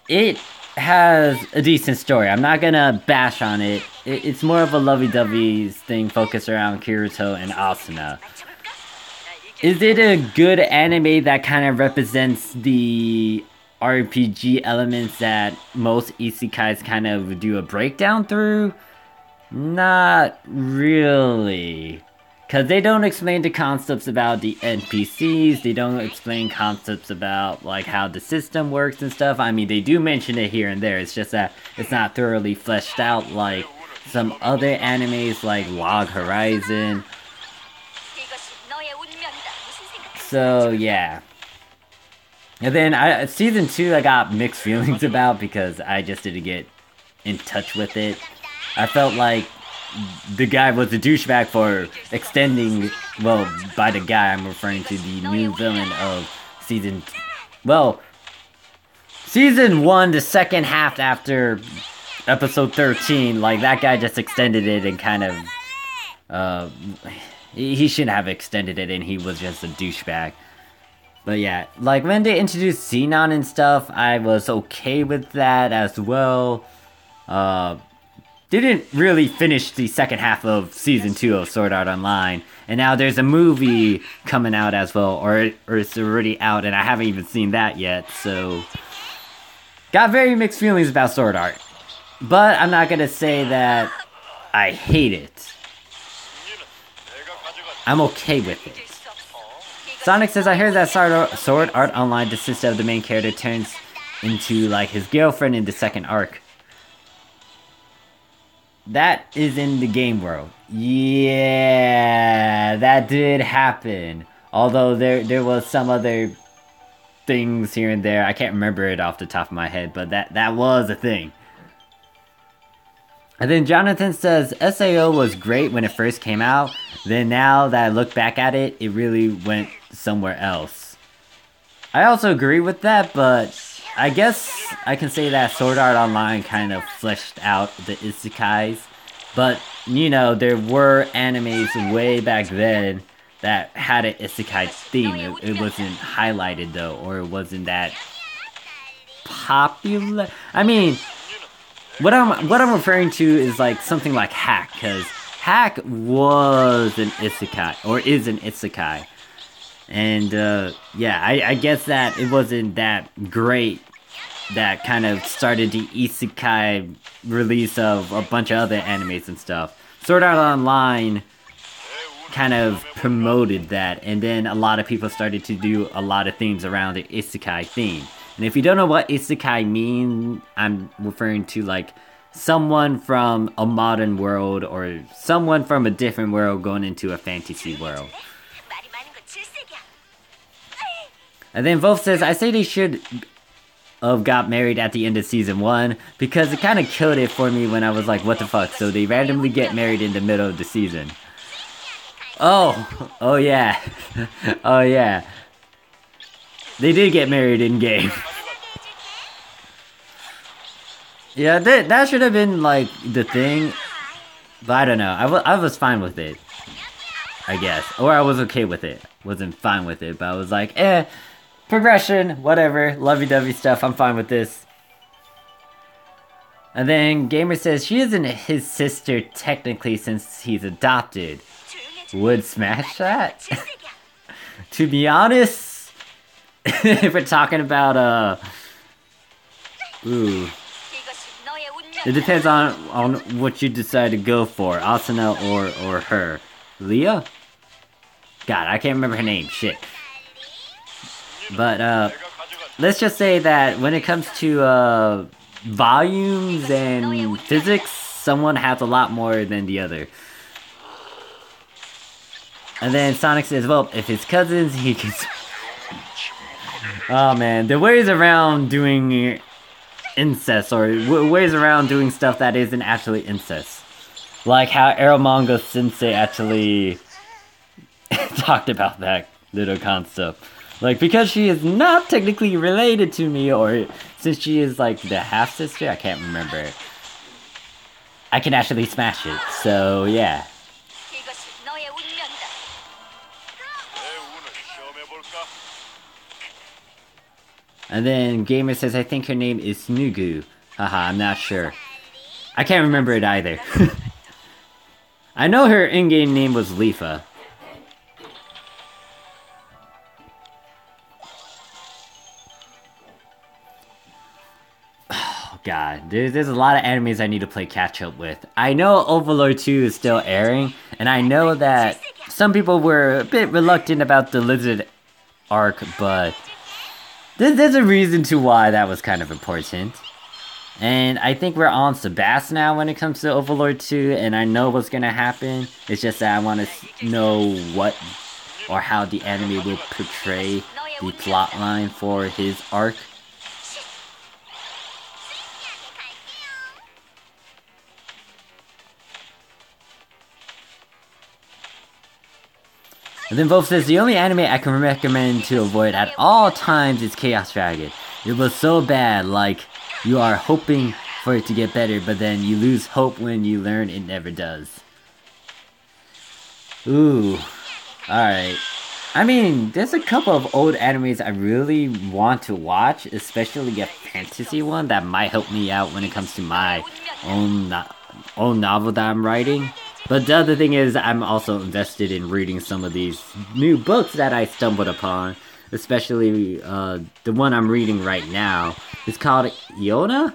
Speaker 1: It has a decent story. I'm not gonna bash on it. It's more of a lovey-dovey thing focused around Kirito and Asuna. Is it a good anime that kind of represents the RPG elements that most isekais kind of do a breakdown through? Not really. Because they don't explain the concepts about the NPCs, they don't explain concepts about like how the system works and stuff. I mean, they do mention it here and there, it's just that it's not thoroughly fleshed out like some other animes like Log Horizon. So yeah. And then season 2 I got mixed feelings about because I just didn't get in touch with it. I felt like the guy was a douchebag for extending, well, by the guy I'm referring to the new villain of season 1, the second half after episode 13, like that guy just extended it and kind of, he shouldn't have extended it and he was just a douchebag. But yeah, like when they introduced Xenon and stuff, I was okay with that as well. Didn't really finish the second half of season 2 of Sword Art Online, and now there's a movie coming out as well, or it's already out, and I haven't even seen that yet, so... Got very mixed feelings about Sword Art, but I'm not gonna say that I hate it. I'm okay with it. Sonic says, I heard that Sword Art Online, the sister of the main character, turns into, like, his girlfriend in the second arc. That is in the game world. Yeah, that did happen. Although there was some other things here and there. I can't remember it off the top of my head, but that was a thing. And then Jonathan says, SAO was great when it first came out. Then now that I look back at it, it really went somewhere else. I also agree with that, but I guess I can say that Sword Art Online kind of fleshed out the isekais. But, you know, there were animes way back then that had an isekai theme. It wasn't highlighted though, or it wasn't that popular. I mean, what I'm referring to is like something like Hack, because Hack was an isekai, or is an isekai. And yeah, I guess that it wasn't that great that kind of started the isekai release of a bunch of other animes and stuff. Sword Art Online kind of promoted that, and then a lot of people started to do a lot of things around the isekai theme. And if you don't know what isekai mean, I'm referring to like someone from a modern world or someone from a different world going into a fantasy world. And then Wolf says, I say they should have got married at the end of season 1 because it kind of killed it for me when I was like, what the fuck? So they randomly get married in the middle of the season. Oh yeah. Oh yeah. They did get married in game. Yeah, that should have been like the thing, but I don't know. I was fine with it, I guess, or I was okay with it. Wasn't fine with it, but I was like, progression, whatever, lovey-dovey stuff. I'm fine with this. And then Gamer says she isn't his sister technically since he's adopted. Would smash that? To be honest, if we're talking about it depends on what you decide to go for, Asuna or her. Leah? God, I can't remember her name. Shit. But let's just say that when it comes to volumes and physics, someone has a lot more than the other. And then Sonic says, well, if it's cousins, he can... Oh man, the ways around doing incest, or ways around doing stuff that isn't actually incest. Like how Eromanga Sensei actually talked about that little concept. Like, because she is not technically related to me, or since she is like the half-sister, I can't remember. I can actually smash it, so yeah. And then Gamer says, I think her name is Snugu. Haha, I'm not sure. I can't remember it either. I know her in-game name was Leafa. Oh god, there's a lot of animes I need to play catch up with. I know Overlord 2 is still airing, and I know that some people were a bit reluctant about the Lizard arc, but there's a reason to why that was kind of important. And I think we're on Sebas now when it comes to Overlord 2, and I know what's gonna happen. It's just that I want to know what or how the anime will portray the plotline for his arc. And then Wolf says, the only anime I can recommend to avoid at all times is Chaos Dragon. It was so bad, like, you are hoping for it to get better, but then you lose hope when you learn it never does. Ooh. Alright. I mean, there's a couple of old animes I really want to watch, especially a fantasy one that might help me out when it comes to my own novel that I'm writing. But the other thing is, I'm also invested in reading some of these new books that I stumbled upon. Especially, the one I'm reading right now. It's called Eon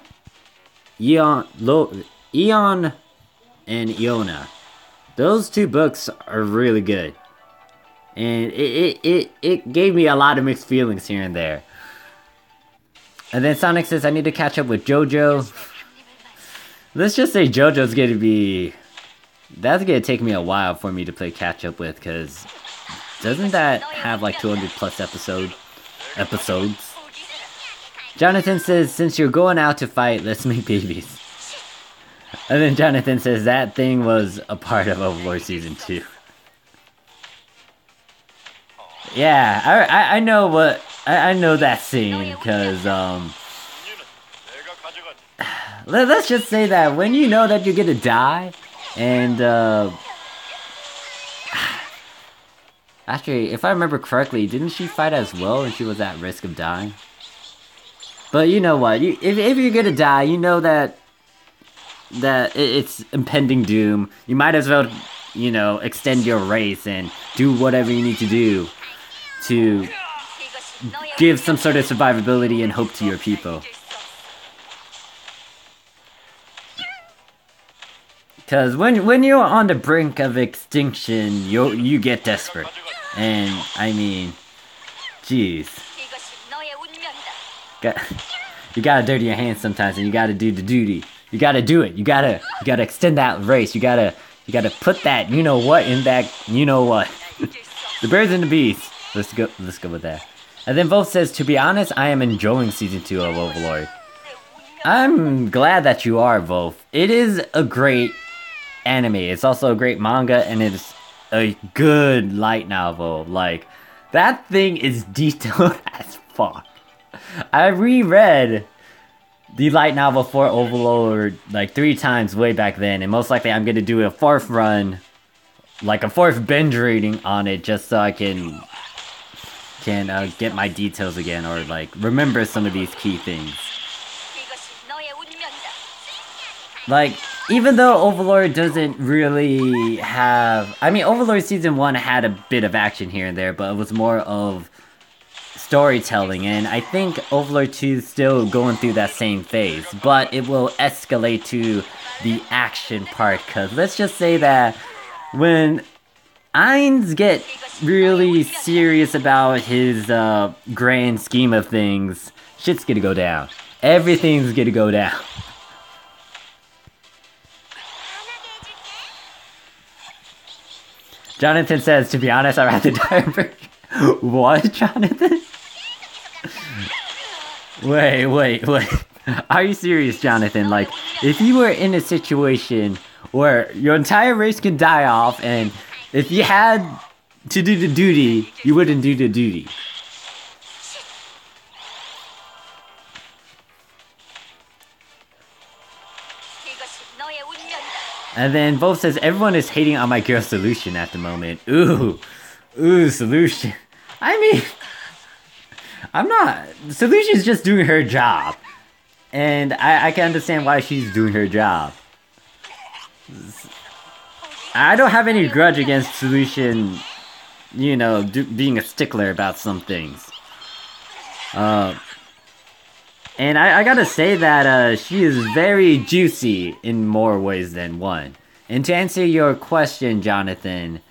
Speaker 1: and Iona. Those two books are really good. And it gave me a lot of mixed feelings here and there. And then Sonic says, I need to catch up with JoJo. Let's just say JoJo's gonna be... That's gonna take me a while for me to play catch up with, because doesn't that have like 200 plus episodes? Jonathan says, since you're going out to fight, let's make babies. And then Jonathan says, that thing was a part of Overlord Season 2. Yeah, I know what... I know that scene, because, let's just say that when you know that you're gonna die, and, actually, if I remember correctly, didn't she fight as well and she was at risk of dying? But you know what, if you're gonna die, you know that it's impending doom. You might as well, you know, extend your race and do whatever you need to do to give some sort of survivability and hope to your people. Because when you're on the brink of extinction, you get desperate. And, I mean, jeez. You gotta dirty your hands sometimes, and you gotta do the duty. You gotta do it. You gotta extend that race. You gotta put that you-know-what in that you-know-what. The birds and the bees. Let's go with that. And then Wolf says, to be honest, I am enjoying Season 2 of Overlord. I'm glad that you are, Wolf. It is a great anime. It's also a great manga, and it's a good light novel. Like, that thing is detailed as fuck. I reread the light novel for Overlord like 3 times way back then, and most likely I'm gonna do a 4th run, like a 4th binge reading on it, just so I can get my details again, or like remember some of these key things. Like, even though Overlord doesn't really have... I mean, Overlord Season 1 had a bit of action here and there, but it was more of storytelling, and I think Overlord 2 is still going through that same phase, but it will escalate to the action part, because let's just say that when Ainz get really serious about his grand scheme of things, shit's gonna go down. Everything's gonna go down. Jonathan says, to be honest, I'd rather die a virgin. What, Jonathan? Wait. Are you serious, Jonathan? Like, if you were in a situation where your entire race can die off, and if you had to do the duty, you wouldn't do the duty. And then Wolf says, everyone is hating on my girl Solution at the moment. Ooh, Solution. I mean, I'm not. Solution's just doing her job. And I can understand why she's doing her job. I don't have any grudge against Solution, you know, being a stickler about some things. And I gotta say that she is very juicy in more ways than one. And to answer your question, Jonathan,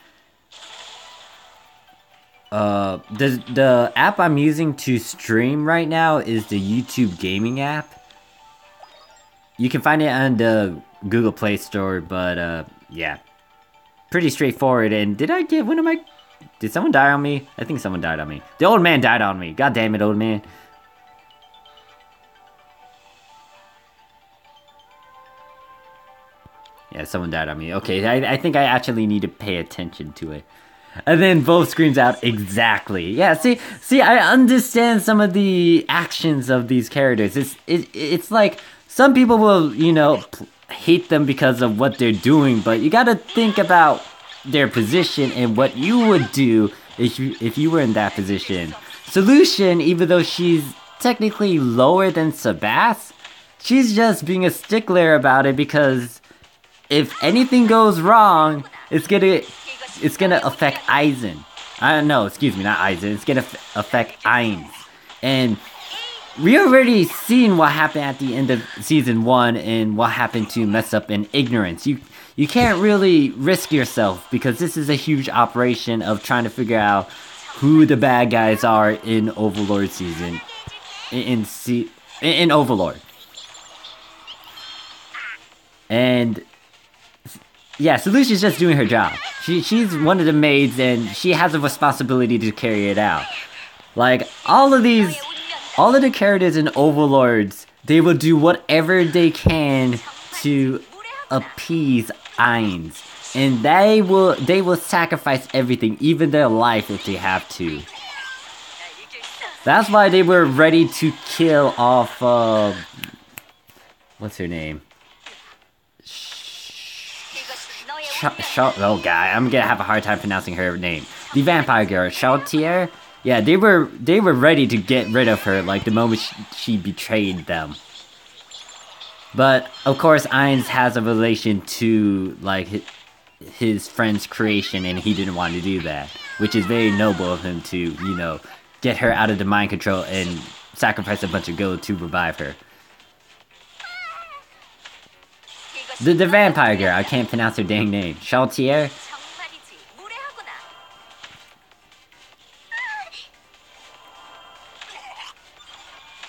Speaker 1: the app I'm using to stream right now is the YouTube gaming app. You can find it on the Google Play Store, but yeah. Pretty straightforward. And did someone die on me? I think someone died on me. The old man died on me. God damn it, old man. Yeah, someone died on me. Okay, I think I actually need to pay attention to it. And then Wolf screams out, exactly. Yeah, see, I understand some of the actions of these characters. It's like, some people will, you know, hate them because of what they're doing, but you gotta think about their position and what you would do if you were in that position. Solution, even though she's technically lower than Sebas, she's just being a stickler about it because if anything goes wrong, it's gonna affect Aizen. No, excuse me, not Aizen. It's gonna affect Ainz. And we already seen what happened at the end of Season 1 and what happened to Mess Up in Ignorance. You can't really risk yourself because this is a huge operation of trying to figure out who the bad guys are in Overlord season. In Overlord. And yeah, Solution's just doing her job. She's one of the maids and she has a responsibility to carry it out. Like, all of the characters in Overlords, they will do whatever they can to appease Ainz. And they will sacrifice everything, even their life if they have to. That's why they were ready to kill off, what's her name? Oh god, I'm gonna have a hard time pronouncing her name. The vampire girl, Chartier. Yeah, they were ready to get rid of her like the moment she betrayed them. But of course, Ainz has a relation to like his friend's creation, and he didn't want to do that, which is very noble of him to, you know, get her out of the mind control and sacrifice a bunch of gold to revive her. The vampire girl, I can't pronounce her dang name. Chartier?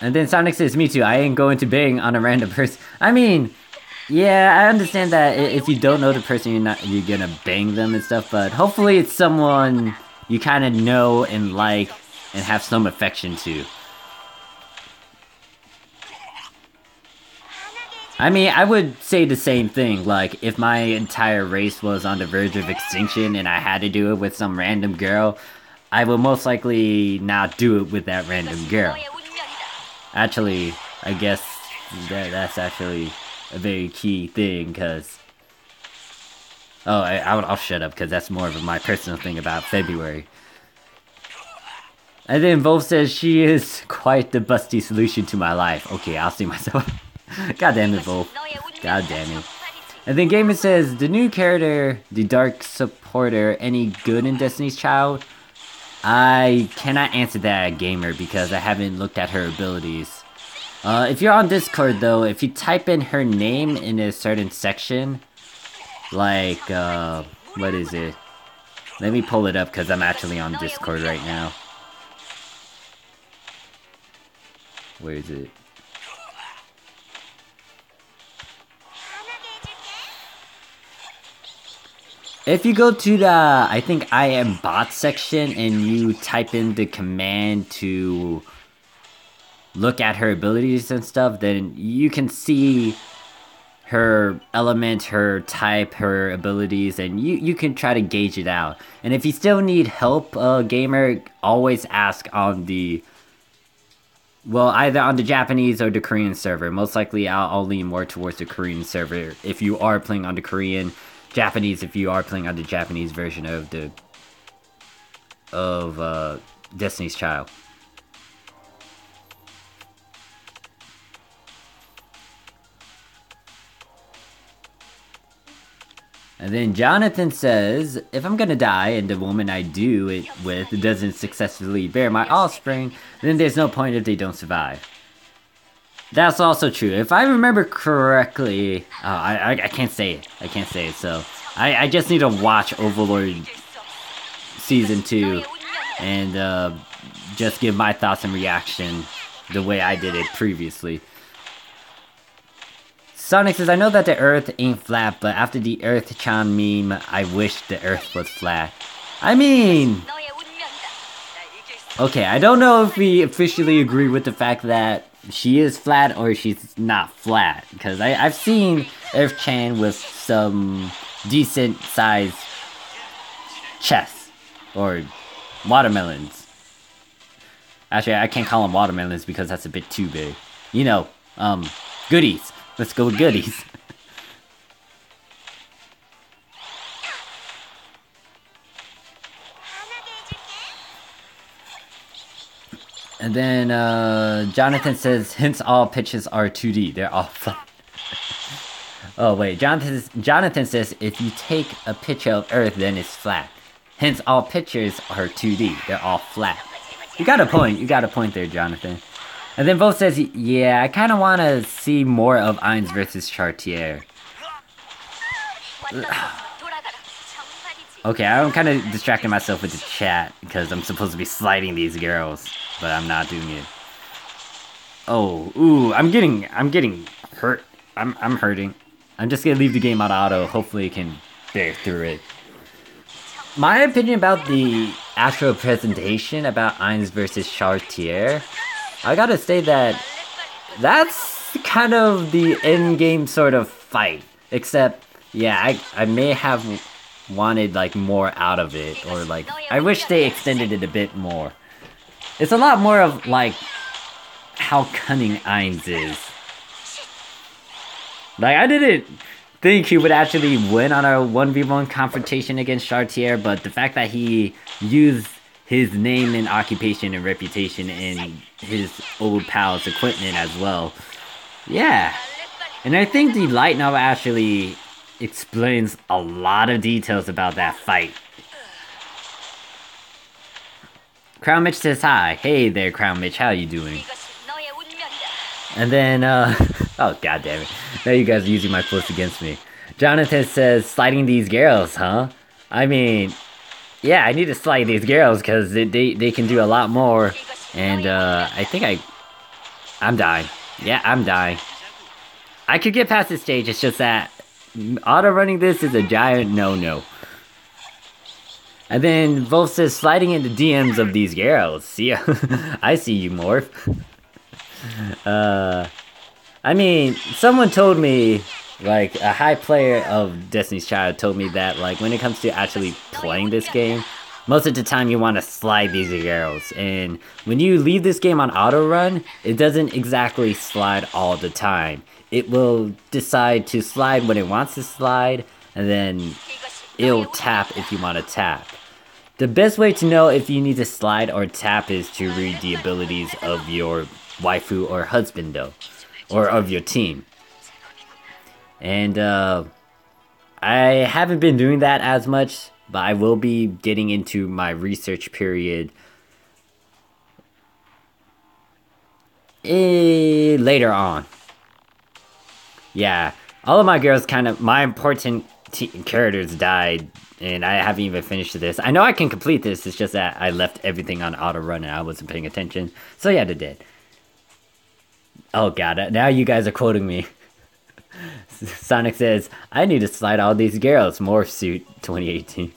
Speaker 1: And then Sonic says, me too, I ain't going to bang on a random person. I mean, yeah, I understand that if you don't know the person, you're gonna bang them and stuff, but hopefully it's someone you kind of know and like and have some affection to. I mean, I would say the same thing, like, if my entire race was on the verge of extinction and I had to do it with some random girl, I would most likely not do it with that random girl. Actually, I guess that's actually a very key thing, because... Oh, I'll shut up, because that's more of my personal thing about February. And then Wolf says, she is quite the busty solution to my life. Okay, I'll see myself. God damn it, Wolf. God damn it. And then Gamer says, the new character, the Dark Supporter, any good in Destiny's Child? I cannot answer that, Gamer, because I haven't looked at her abilities. If you're on Discord, though, if you type in her name in a certain section, like, what is it? Let me pull it up, because I'm actually on Discord right now. Where is it? If you go to the, I think, I am bot section and you type in the command to look at her abilities and stuff, then you can see her element, her type, her abilities, and you can try to gauge it out. And if you still need help, gamer, always ask on the, well, either on the Japanese or the Korean server. Most likely I'll lean more towards the Korean server if you are playing on the Korean, Japanese if you are playing on the Japanese version of the Destiny's Child. And then Jonathan says, if I'm gonna die and the woman I do it with doesn't successfully bear my offspring, then there's no point if they don't survive. That's also true. If I remember correctly, I can't say it. I can't say it, so I just need to watch Overlord Season 2 and just give my thoughts and reaction the way I did it previously. Sonic says, I know that the Earth ain't flat, but after the Earth-chan meme, I wish the Earth was flat. I mean... Okay, I don't know if we officially agree with the fact that she is flat or she's not flat. Because I've seen Earth-chan with some decent-sized chests. Or watermelons. Actually, I can't call them watermelons because that's a bit too big. You know, goodies. Let's go with goodies. And then Jonathan says, hence all pitches are 2D. They're all flat. Oh wait, Jonathan says, if you take a picture of Earth, then it's flat. Hence all pictures are 2D. They're all flat. You got a point. You got a point there, Jonathan. And then Volt says, yeah, I kind of want to see more of Ainz versus Chartier. Okay, I'm kind of distracting myself with the chat because I'm supposed to be sliding these girls, but I'm not doing it. Oh, ooh, I'm getting hurt. I'm hurting. I'm just gonna leave the game on auto. Hopefully, it can bear through it. My opinion about the actual presentation about Ainz versus Chartier, I gotta say that that's kind of the end-game sort of fight. Except, yeah, I may have wanted, like, more out of it. Or, like, I wish they extended it a bit more. It's a lot more of, like, how cunning Ainz is. Like, I didn't think he would actually win on a 1v1 confrontation against Chartier, but the fact that he used his name and occupation and reputation and his old pal's equipment as well. Yeah. And I think the light novel actually explains a lot of details about that fight. Crown Mitch says hi. Hey there, Crown Mitch. How you doing? And then, oh, god damn it. Now you guys are using my post against me. Jonathan says, sliding these girls, huh? I mean... yeah, I need to slide these girls because they can do a lot more. And I think I'm dying. Yeah, I'm dying. I could get past this stage, it's just that auto-running this is a giant no-no. And then Wolf says, sliding into DMs of these girls. See ya. I see you, Morph. I mean, someone told me, like, a high player of Destiny's Child told me that, like, when it comes to actually playing this game, most of the time you want to slide these girls. And when you leave this game on auto run, it doesn't exactly slide all the time. It will decide to slide when it wants to slide, and then it'll tap if you want to tap. The best way to know if you need to slide or tap is to read the abilities of your waifu or husband, though, or of your team. And I haven't been doing that as much, but I will be getting into my research period later on. Yeah, all of my girls my important characters died, and I haven't even finished this. I know I can complete this, it's just that I left everything on auto run and I wasn't paying attention. So yeah, they did. Oh god, now you guys are quoting me. Sonic says, I need to slide all these girls. Morphsuit 2018.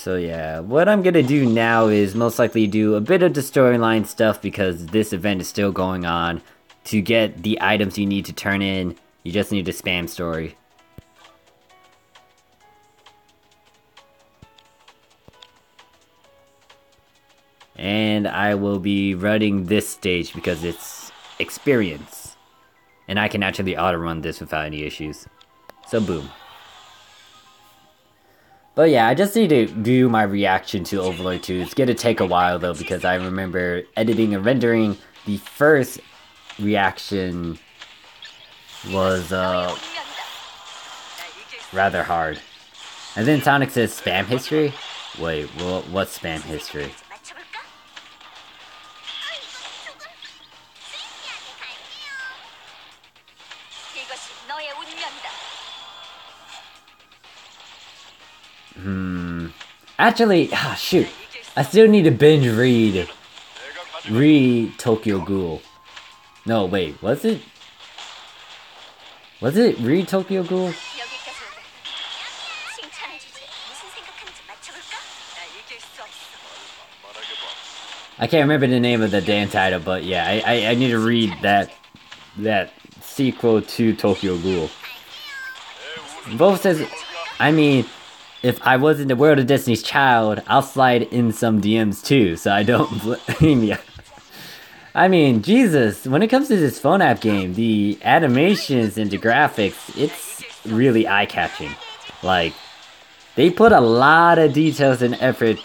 Speaker 1: So yeah, what I'm gonna do now is most likely do a bit of the storyline stuff because this event is still going on. To get the items you need to turn in, you just need to spam story. And I will be running this stage because it's experience. And I can actually auto-run this without any issues. So boom. But yeah, I just need to do my reaction to Overlord 2. It's gonna take a while though because I remember editing and rendering the first reaction was rather hard. And then Sonic says spam history? Wait, what's spam history? Actually, shoot. I still need to binge read Tokyo Ghoul. No, wait, was it? Was it read Tokyo Ghoul? I can't remember the name of the damn title, but yeah, I need to read that sequel to Tokyo Ghoul. Both says, I mean, if I was in the world of Destiny's Child, I'll slide in some DMs too, so I don't blame ya. I mean, Jesus, when it comes to this phone app game, the animations and the graphics, it's really eye-catching. Like, they put a lot of details and effort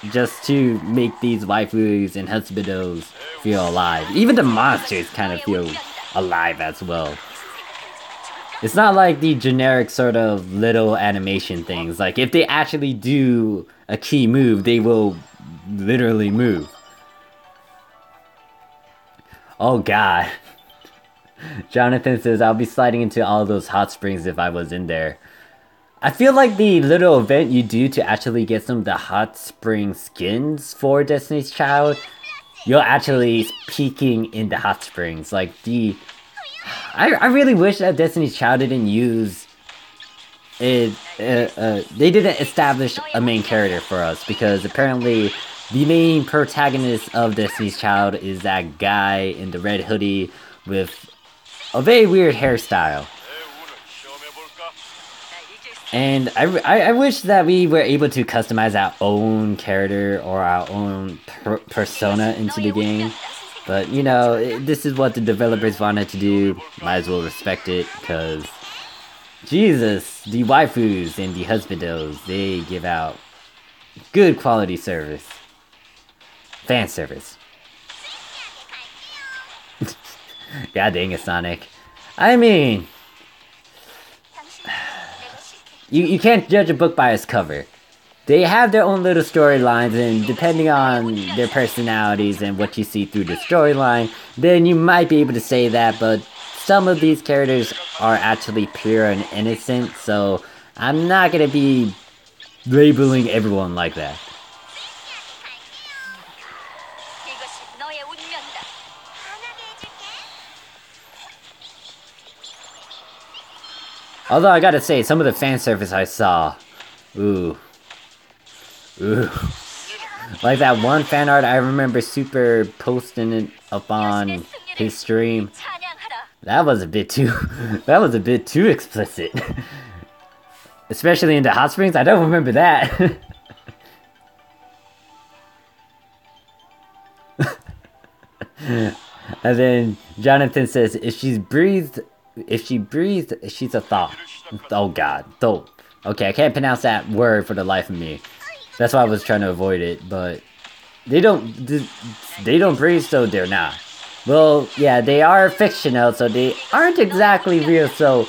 Speaker 1: just to make these waifus and husbandos feel alive. Even the monsters kind of feel alive as well. It's not like the generic sort of little animation things. Like, if they actually do a key move, they will literally move. Oh god. Jonathan says, I'll be sliding into all those hot springs if I was in there. I feel like the little event you do to actually get some of the hot spring skins for Destiny's Child, you're actually peeking in the hot springs. Like, I really wish that Destiny's Child didn't use it. They didn't establish a main character for us because apparently the main protagonist of Destiny's Child is that guy in the red hoodie with a very weird hairstyle. And I wish that we were able to customize our own character or our own persona into the game. But, you know, this is what the developers wanted to do. Might as well respect it, because Jesus, the waifus and the husbandos, they give out good quality service. Fan service. God dang it, Sonic. I mean, you can't judge a book by its cover. They have their own little storylines, and depending on their personalities and what you see through the storyline, then you might be able to say that, but some of these characters are actually pure and innocent, so I'm not gonna be labeling everyone like that. Although I gotta say, some of the fan service I saw, ooh. Like that one fan art I remember Super posting it up on his stream. That was a bit too explicit. Especially into hot springs, I don't remember that. And then Jonathan says, if she breathed, she's a thought. Oh god, dope. Okay, I can't pronounce that word for the life of me. That's why I was trying to avoid it, but they don't breathe, so they're not. Well, yeah, they are fictional, so they aren't exactly real, so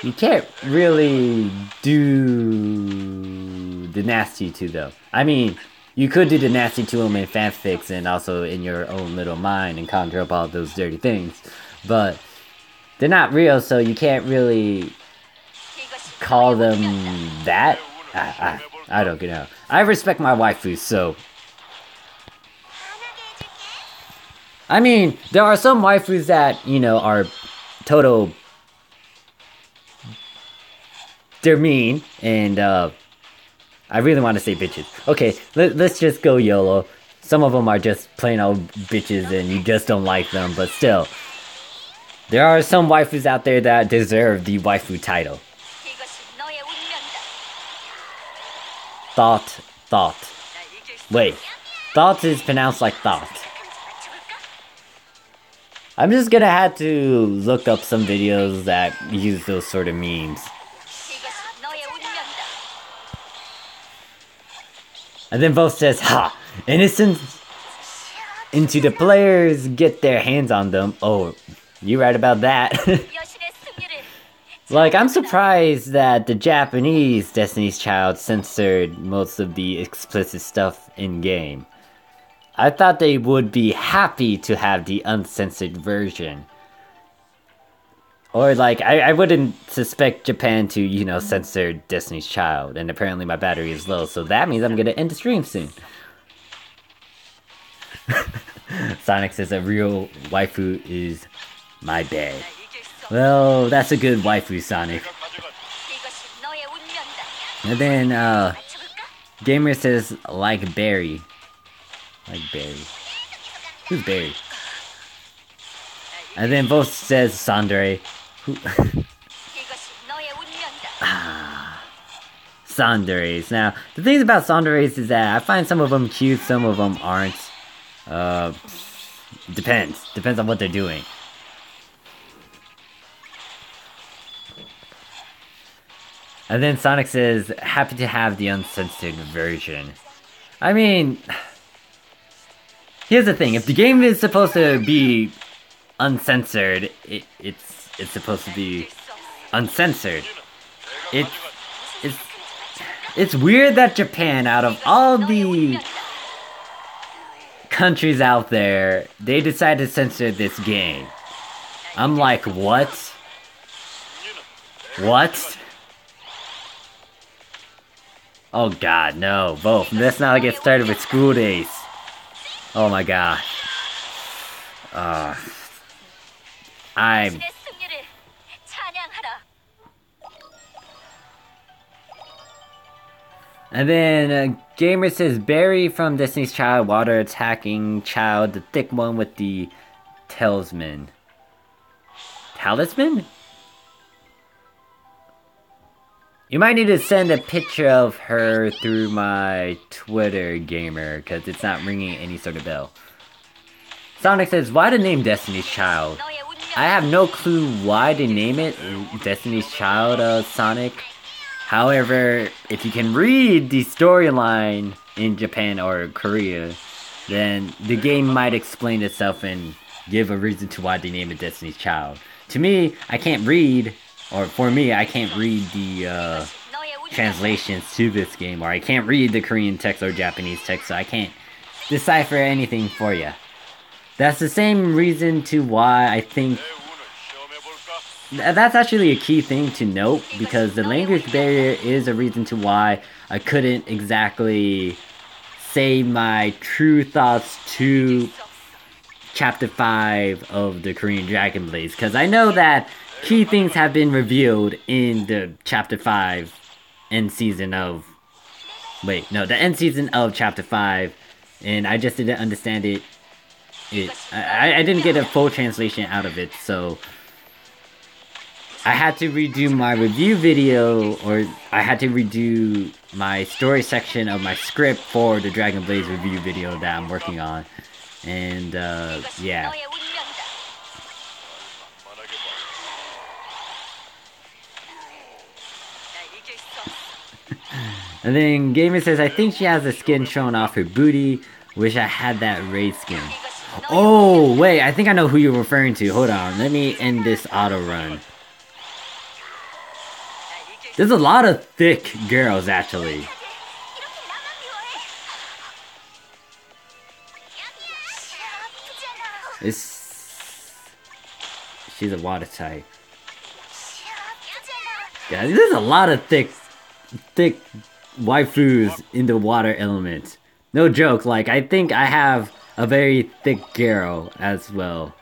Speaker 1: you can't really do the nasty to them. I mean, you could do the nasty to them in fanfics and also in your own little mind and conjure up all those dirty things, but they're not real, so you can't really call them that. I don't know. I respect my waifu, so I mean, there are some waifus that, you know, are total, they're mean, and I I really want to say bitches. Okay, let's just go YOLO. Some of them are just plain old bitches and you just don't like them, but still. There are some waifus out there that deserve the waifu title. Thought. Wait, thought is pronounced like thought. I'm just gonna have to look up some videos that use those sort of memes. And then Voth says, ha! Innocent into the players get their hands on them. Oh, you're right about that. Like, I'm surprised that the Japanese Destiny's Child censored most of the explicit stuff in-game. I thought they would be happy to have the uncensored version. Or, like, I wouldn't suspect Japan to, you know, censor Destiny's Child. And apparently my battery is low, so that means I'm gonna end the stream soon. Sonic says a real waifu is my bae. Well, that's a good waifu, Sonic. And then, Gamer says, like Barry. Like Barry. Who's Barry? And then Voth says Tsundere. Who? Tsunderes. Now, the thing about tsunderes is that I find some of them cute, some of them aren't. Depends. Depends on what they're doing. And then Sonic says, happy to have the uncensored version. I mean, here's the thing, if the game is supposed to be uncensored, it's supposed to be uncensored. It's weird that Japan, out of all the countries out there, they decided to censor this game. I'm like, what? What? Oh god, no, both. Let's not get started with school days. Oh my god. And then, Gamer says, Barry from Destiny's Child, water attacking child, the thick one with the talisman. Talisman? You might need to send a picture of her through my Twitter, Gamer, because it's not ringing any sort of bell. Sonic says, why the name Destiny's Child? I have no clue why they name it Destiny's Child, Sonic. However, if you can read the storyline in Japan or Korea, then the game might explain itself and give a reason to why they name it Destiny's Child. To me, I can't read, or for me, I can't read the translations to this game, or I can't read the Korean text or Japanese text, so I can't decipher anything for you. That's the same reason to why I think that's actually a key thing to note, because the language barrier is a reason to why I couldn't exactly say my true thoughts to Chapter 5 of the Korean Dragon Blades, because I know that key things have been revealed in the Chapter 5 end season of... Wait, no, the end season of Chapter 5, and I just didn't understand it. I didn't get a full translation out of it, so I had to redo my review video, or I had to redo my story section of my script for the Dragon Blades review video that I'm working on. And, yeah. And then Gamer says, I think she has the skin showing off her booty. Wish I had that raid skin. Oh, wait, I think I know who you're referring to. Hold on, let me end this auto run. There's a lot of thick girls, actually. She's a water type. Yeah, there's a lot of thick waifus in the water element. No joke, like, I think I have a very thick girl as well.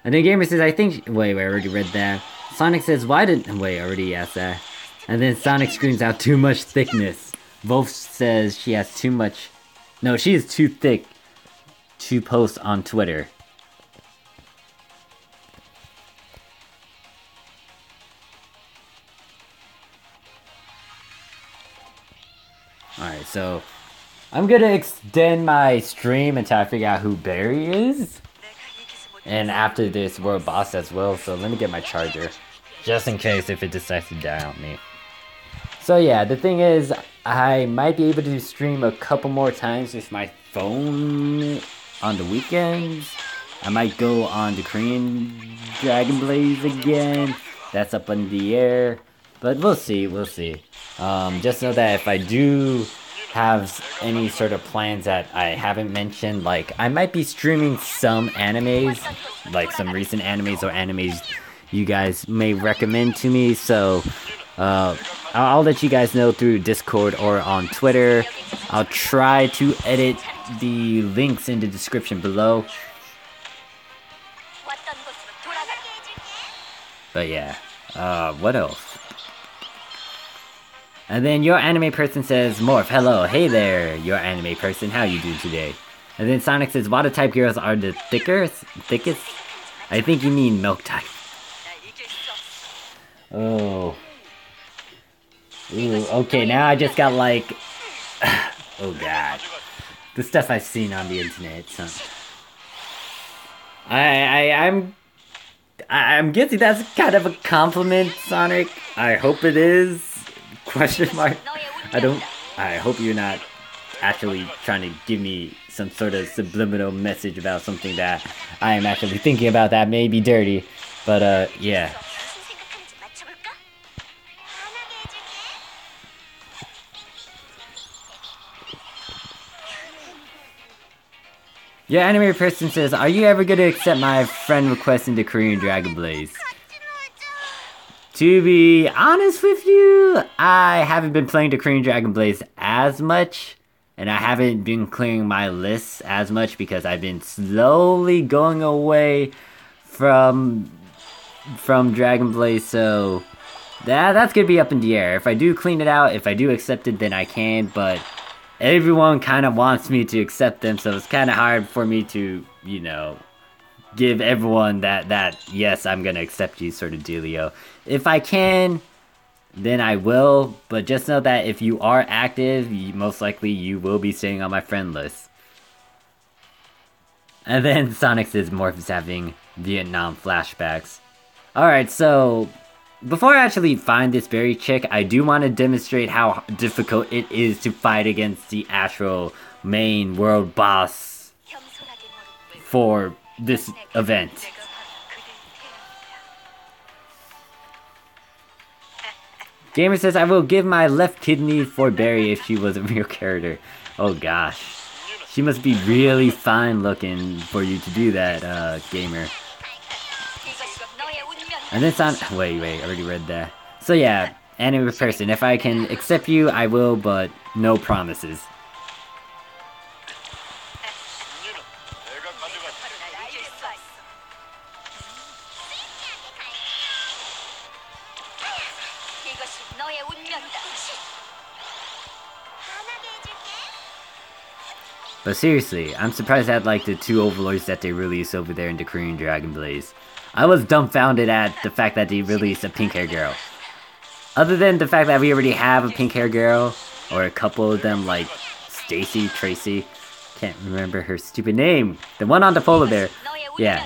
Speaker 1: And then Gamer says, I think... Wait, I already read that. Sonic says, why did... Wait, I already asked that. And then Sonic screams out too much thickness. Wolf says she has too much... No, she is too thick to post on Twitter. Alright, so I'm gonna extend my stream until I figure out who Barry is. And after this world boss as well, so let me get my charger. Just in case if it decides to die on me. So yeah, the thing is, I might be able to stream a couple more times with my phone on the weekends. I might go on the Korean Dragon Blaze again. That's up in the air. But we'll see, we'll see. Just know that if I do have any sort of plans that I haven't mentioned, like I might be streaming some animes, like some recent animes or animes you guys may recommend to me, so I'll let you guys know through Discord or on Twitter. I'll try to edit the links in the description below. But yeah, what else? And then your anime person says, Morph, hello, hey there, your anime person, how you doing today? And then Sonic says, water type girls are the thickest? I think you mean milk type. Oh. Ooh, okay, now I just got like... oh god. The stuff I've seen on the internet, so... I'm guessing that's kind of a compliment, Sonic. I hope it is. Question mark. I hope you're not actually trying to give me some sort of subliminal message about something that I am actually thinking about that may be dirty. But yeah. Your anime person says, are you ever gonna accept my friend request into Korean Dragon Blaze? To be honest with you, I haven't been playing the Korean Dragon Blaze as much, and I haven't been clearing my lists as much because I've been slowly going away from Dragon Blaze, so that's gonna be up in the air. If I do clean it out, if I do accept it, then I can, but everyone kind of wants me to accept them, so it's kind of hard for me to, you know, give everyone that yes, I'm gonna accept you sort of dealio. If I can, then I will, but just know that if you are active, most likely you will be staying on my friend list. And then Sonic says Morph is having Vietnam flashbacks. Alright, so before I actually find this berry chick, I do want to demonstrate how difficult it is to fight against the actual main world boss for this event. Gamer says, I will give my left kidney for Barry if she was a real character. Oh gosh. She must be really fine looking for you to do that, Gamer. And then wait, I already read that. So yeah, anime person, if I can accept you, I will, but no promises. But seriously, I'm surprised at like the 2 overlords that they released over there in the Korean Dragon Blaze. I was dumbfounded at the fact that they released a pink hair girl. Other than the fact that we already have a pink hair girl, or a couple of them like Stacy, Tracy, can't remember her stupid name. The one on the polar bear. Yeah,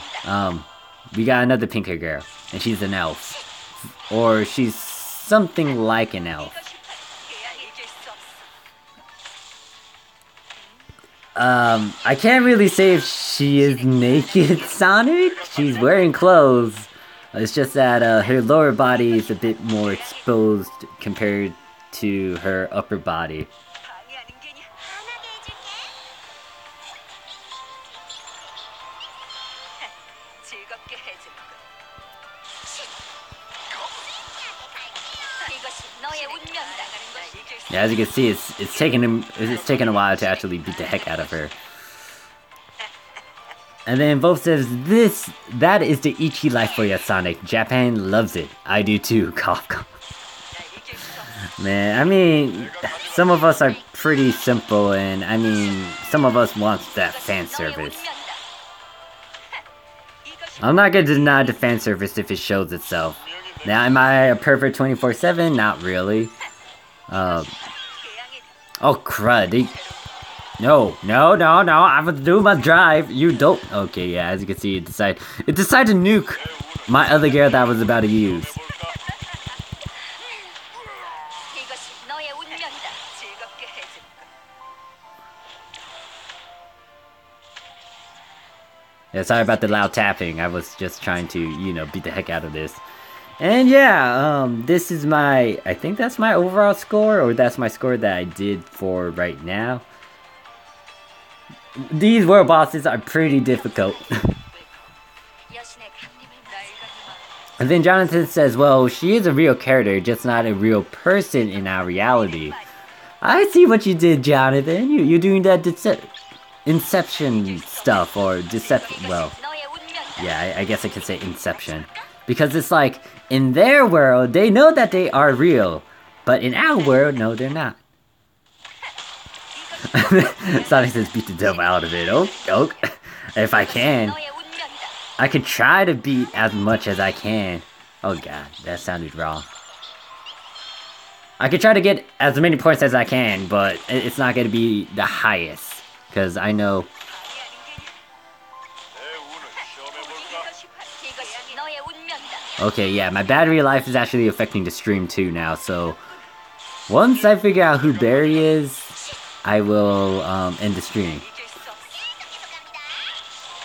Speaker 1: we got another pink hair girl, and she's an elf. Or she's something like an elf. I can't really say if she is naked, Sonic. She's wearing clothes. It's just that her lower body is a bit more exposed compared to her upper body. Yeah, as you can see, it's taken a while to actually beat the heck out of her. And then Wolf says, that is the Ichi life for you, Sonic. Japan loves it. I do too. Cough, cough. Man, I mean, some of us are pretty simple, and I mean, some of us want that fan service. I'm not gonna deny the fan service if it shows itself. Now, am I a pervert 24/7? Not really. Oh crud! No, I was doing my drive. You don't. Okay, yeah. As you can see, it decided to nuke my other girl that I was about to use. Yeah, sorry about the loud tapping. I was just trying to, you know, beat the heck out of this. And yeah, this is my, I think that's my overall score, or that's my score that I did for right now. These world bosses are pretty difficult. And then Jonathan says, well, she is a real character, just not a real person in our reality. I see what you did, Jonathan. You're doing that Inception stuff, or deception, well, yeah, I guess I could say Inception. Because it's like, in their world, they know that they are real. But in our world, no, they're not. Sonic says, beat the devil out of it. Oh, if I can. I could try to beat as much as I can. Oh god, that sounded wrong. I could try to get as many points as I can, but it's not going to be the highest. Because I know... Okay, yeah, my battery life is actually affecting the stream too now, so... Once I figure out who Barry is, I will end the stream.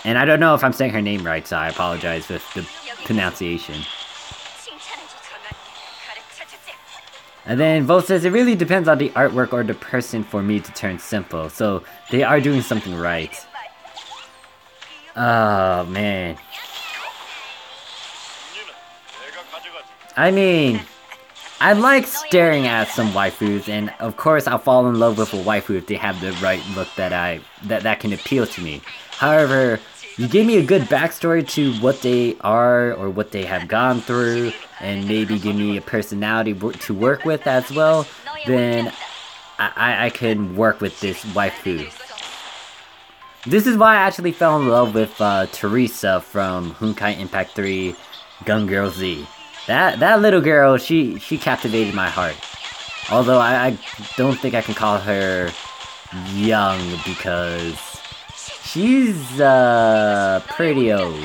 Speaker 1: And I don't know if I'm saying her name right, so I apologize with the pronunciation. And then Vo says, it really depends on the artwork or the person for me to turn simple. So they are doing something right. Oh, man. I mean, I like staring at some waifus, and of course I'll fall in love with a waifu if they have the right look that can appeal to me. However, you give me a good backstory to what they are or what they have gone through, and maybe give me a personality to work with as well, then I can work with this waifu. This is why I actually fell in love with Teresa from Honkai Impact 3 Gun Girl Z. That little girl, she captivated my heart. Although I don't think I can call her young because she's pretty old.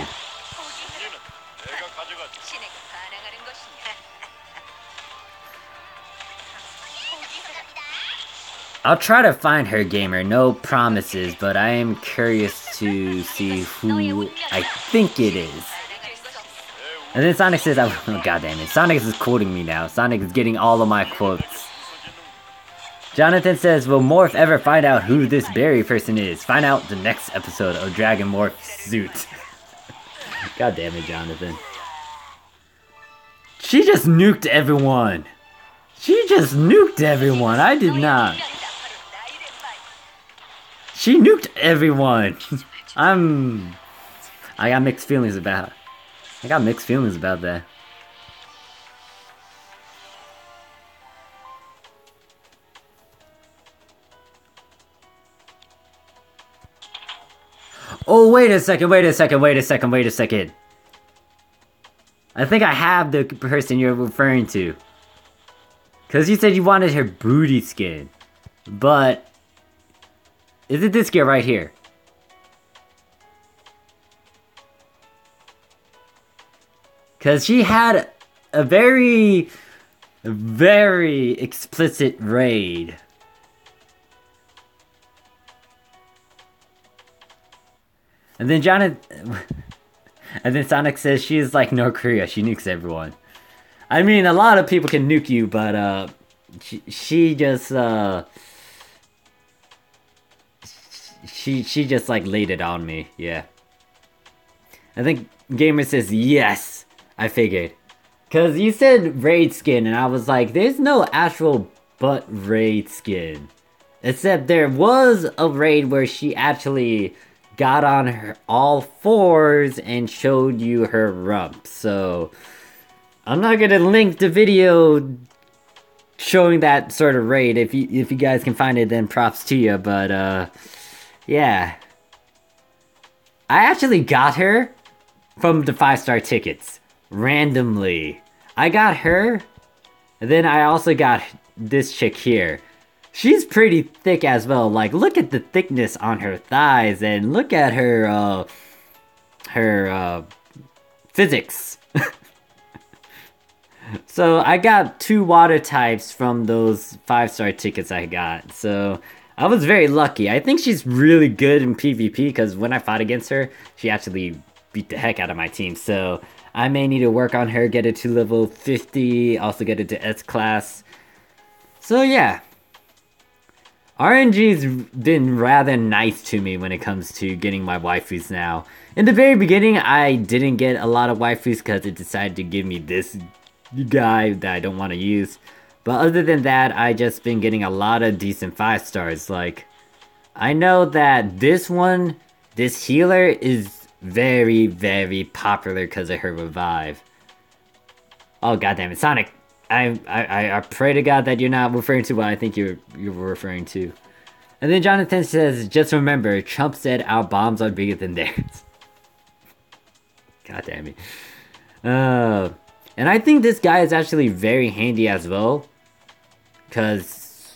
Speaker 1: I'll try to find her, gamer, no promises, but I am curious to see who I think it is. And then Sonic says, oh goddammit, Sonic is quoting me now. Sonic is getting all of my quotes. Jonathan says, will Morph ever find out who this Barry person is? Find out the next episode of Dragon Morphsuit. God damn it, Jonathan. She just nuked everyone. She just nuked everyone. I did not. She nuked everyone. I got mixed feelings about that. Oh, wait a second. I think I have the person you're referring to. Because you said you wanted her booty skin. But... is it this girl right here? Because she had a very, very explicit raid. And then and then Sonic says she is like North Korea, she nukes everyone. I mean, a lot of people can nuke you, but she just she just like laid it on me, yeah. I think Gamer says yes, I figured. Cause you said raid skin and I was like, there's no actual butt raid skin. Except there was a raid where she actually got on her all fours and showed you her rump. So I'm not gonna link the video showing that sort of rate. If you guys can find it, then props to you. But yeah, I actually got her from the 5-star tickets randomly. I got her, and then I also got this chick here. She's pretty thick as well. Like, look at the thickness on her thighs, and look at her physics. So I got 2 water types from those 5-star tickets I got. So I was very lucky. I think she's really good in PvP because when I fought against her, she actually beat the heck out of my team. So I may need to work on her, get it to level 50, also get it to S class. So yeah. RNG's been rather nice to me when it comes to getting my waifus now. In the very beginning, I didn't get a lot of waifus because it decided to give me this guy that I don't want to use. But other than that, I just been getting a lot of decent 5-stars. Like, I know that this healer is very, very popular because of her revive. Oh goddammit, Sonic! I pray to God that you're not referring to what I think you're referring to. And then Jonathan says, just remember, Trump said our bombs are bigger than theirs. God damn it. And I think this guy is actually very handy as well. Cause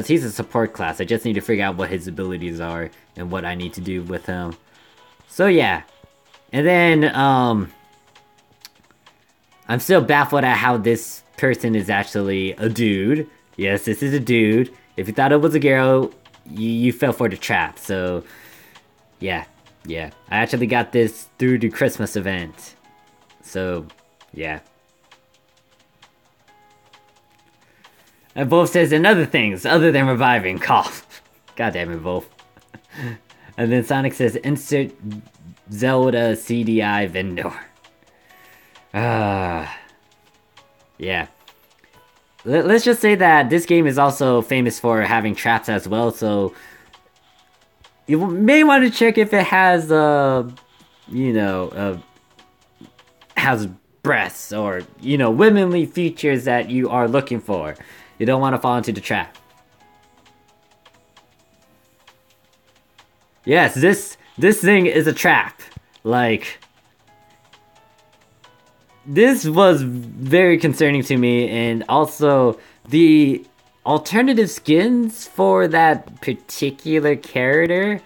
Speaker 1: he's a support class. I just need to figure out what his abilities are and what I need to do with him. So yeah. And then, I'm still baffled at how this person is actually a dude. Yes, this is a dude. If you thought it was a girl, you fell for the trap. So, yeah. I actually got this through the Christmas event. So, yeah. And Wolf says, and other things, other than reviving, cough. God damn it, Wolf. And then Sonic says, insert Zelda CDI vendor. Yeah. Let's just say that this game is also famous for having traps as well, so you may want to check if it has, has breasts or, womanly features that you are looking for. You don't want to fall into the trap. Yes, this thing is a trap. Like, this was very concerning to me, and also the alternative skins for that particular character,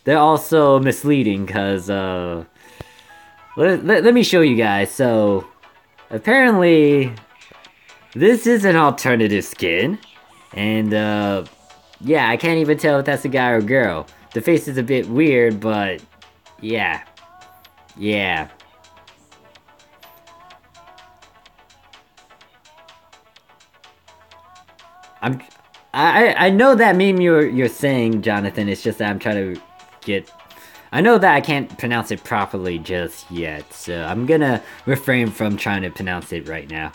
Speaker 1: they're also misleading because let me show you guys. So apparently this is an alternative skin, and yeah, I can't even tell if that's a guy or girl. The face is a bit weird, but yeah. I know that meme you're saying, Jonathan. It's just that I'm trying to get. I know that I can't pronounce it properly just yet, so I'm gonna refrain from trying to pronounce it right now.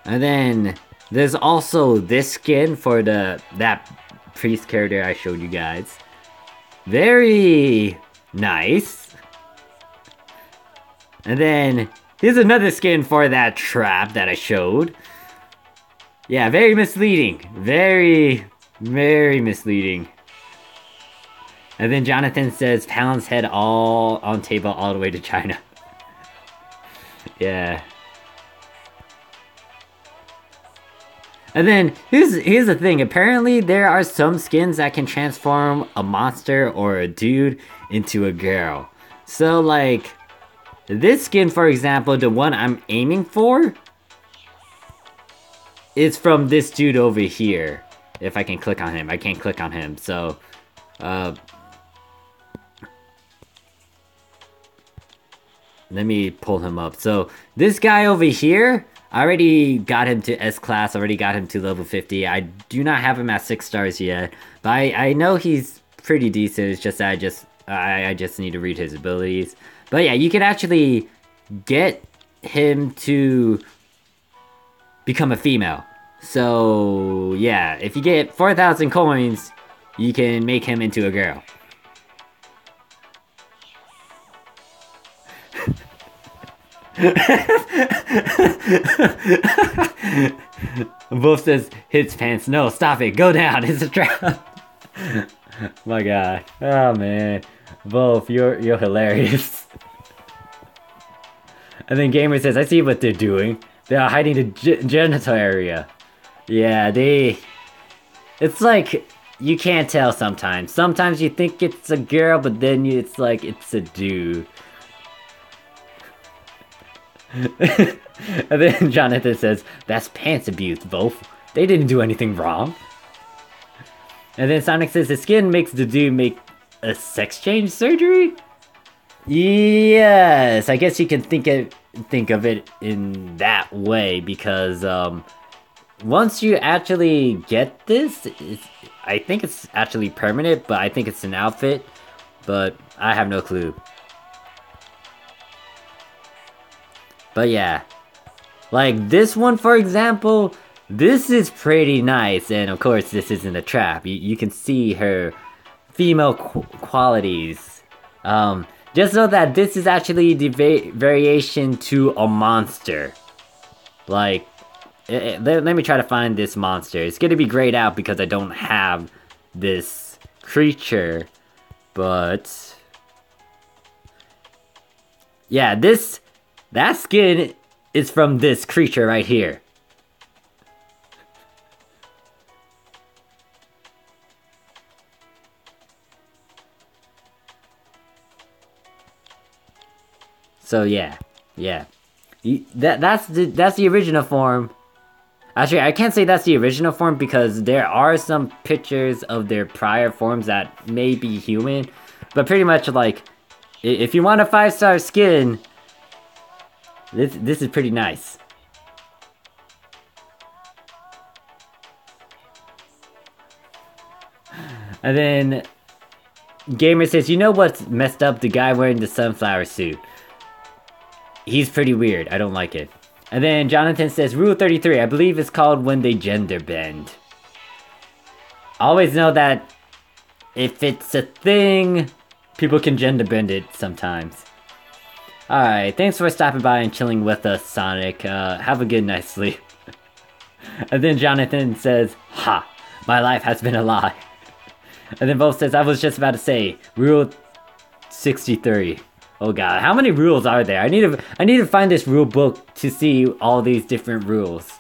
Speaker 1: And then there's also this skin for that priest character I showed you guys. Very nice. And then, here's another skin for that trap that I showed. Yeah, very misleading. Very, very misleading. And then Jonathan says, Pound's head all on table all the way to China. Yeah. And then, here's the thing. Apparently, there are some skins that can transform a monster or a dude into a girl. So, like, this skin, for example, the one I'm aiming for, is from this dude over here. If I can click on him. I can't click on him, so... let me pull him up. So, this guy over here, I already got him to S class, already got him to level 50. I do not have him at 6 stars yet, but I know he's pretty decent. It's just that I just need to read his abilities. But yeah, you can actually get him to become a female. So yeah, if you get 4,000 coins, you can make him into a girl. Wolf says, hits pants. No, stop it. Go down. It's a trap. My god. Oh man. Wolf, you're hilarious. And then Gamer says, I see what they're doing. They are hiding the genital area. Yeah, it's like, you can't tell sometimes. Sometimes you think it's a girl, but then it's like, it's a dude. And then Jonathan says, that's pants abuse, Wolf. They didn't do anything wrong. And then Sonic says, the skin makes the dude make a sex change surgery? Yes, I guess you can think of it in that way, because once you actually get this, I think it's actually permanent, but I think it's an outfit, but I have no clue. But yeah, like this one for example, this is pretty nice, and of course this isn't a trap. You can see her female qualities. Just know that this is actually the variation to a monster. Like, let me try to find this monster. It's gonna be grayed out because I don't have this creature, but yeah, that skin is from this creature right here. So yeah. That's the original form. Actually, I can't say that's the original form because there are some pictures of their prior forms that may be human, but pretty much like, if you want a 5-star skin, this is pretty nice. And then Gamer says, you know what's messed up? The guy wearing the sunflower suit. He's pretty weird. I don't like it. And then Jonathan says, Rule 33, I believe it's called when they gender bend. Always know that if it's a thing, people can gender bend it sometimes. Alright, thanks for stopping by and chilling with us, Sonic. Have a good night's sleep. And then Jonathan says, ha, my life has been a lie. And then Wolf says, I was just about to say, Rule 63. Oh god, how many rules are there? I need to find this rule book to see all these different rules.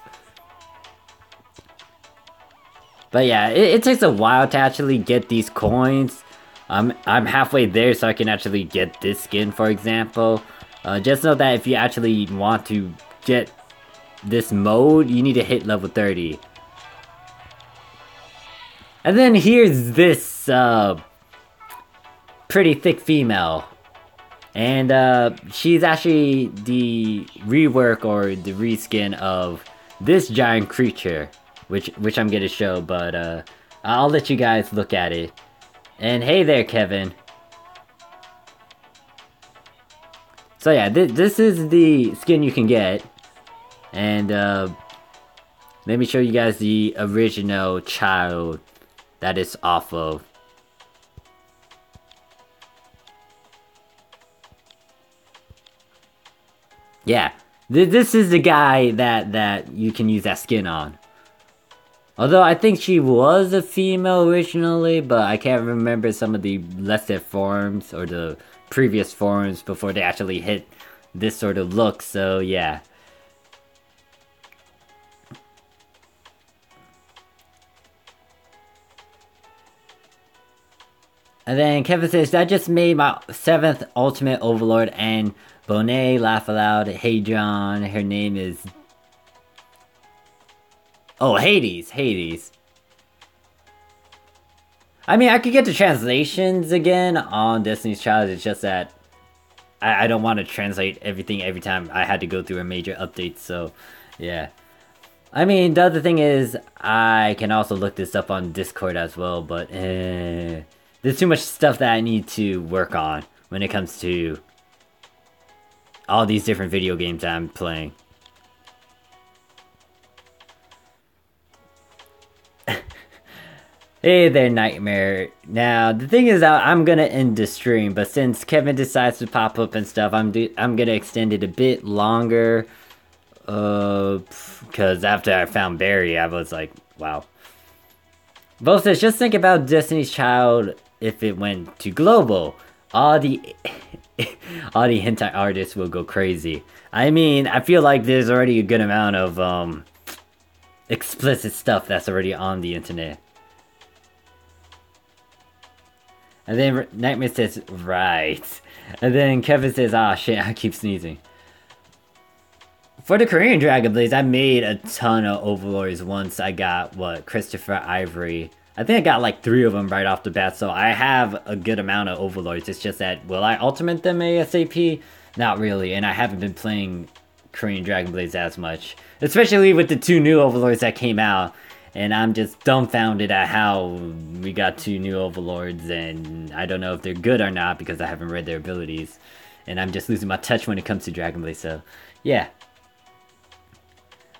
Speaker 1: But yeah, it takes a while to actually get these coins. I'm halfway there, so I can actually get this skin, for example. Just know that if you actually want to get this mode, you need to hit level 30. And then here's this pretty thick female. And she's actually the rework or the reskin of this giant creature, which I'm gonna show, but I'll let you guys look at it. And hey there, Kevin. So yeah, this is the skin you can get, and let me show you guys the original child that it's off of. Yeah, this is the guy that you can use that skin on. Although I think she was a female originally, but I can't remember some of the lesser forms or the previous forms before they actually hit this sort of look, so yeah. And then Kevin says, I just made my 7th Ultimate Overlord, and Bonet, laugh aloud. Hey John, her name is... Oh, Hades. I mean, I could get the translations again on Destiny's Child, it's just that I don't want to translate everything every time I had to go through a major update, so yeah. I mean, the other thing is, I can also look this up on Discord as well, but there's too much stuff that I need to work on when it comes to all these different video games that I'm playing. Hey there, Nightmare. Now, the thing is, I'm gonna end the stream, but since Kevin decides to pop up and stuff, I'm gonna extend it a bit longer. Because after I found Barry, I was like, wow. Both says, just think about Destiny's Child if it went to global. All the all the hentai artists will go crazy. I mean, I feel like there's already a good amount of explicit stuff that's already on the internet. And then Nightmare says, right. And then Kevin says, ah, shit, I keep sneezing. For the Korean Dragon Blades, I made a ton of Overlords once I got, Christopher Ivory. I think I got like 3 of them right off the bat, so I have a good amount of Overlords. It's just that, will I ultimate them ASAP? Not really, and I haven't been playing Korean Dragon Blades as much. Especially with the 2 new Overlords that came out. And I'm just dumbfounded at how we got 2 new Overlords, and I don't know if they're good or not because I haven't read their abilities. And I'm just losing my touch when it comes to Dragon Blade, so yeah.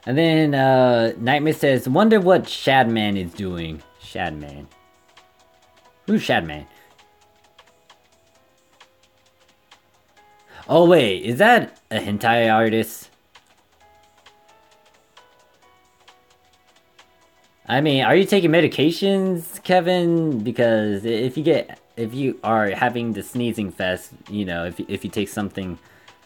Speaker 1: And then Nightmare says, wonder what Shadman is doing. Shadman. Who's Shadman? Oh wait, is that a hentai artist? I mean, are you taking medications, Kevin? Because if you are having the sneezing fest, you know, if you take something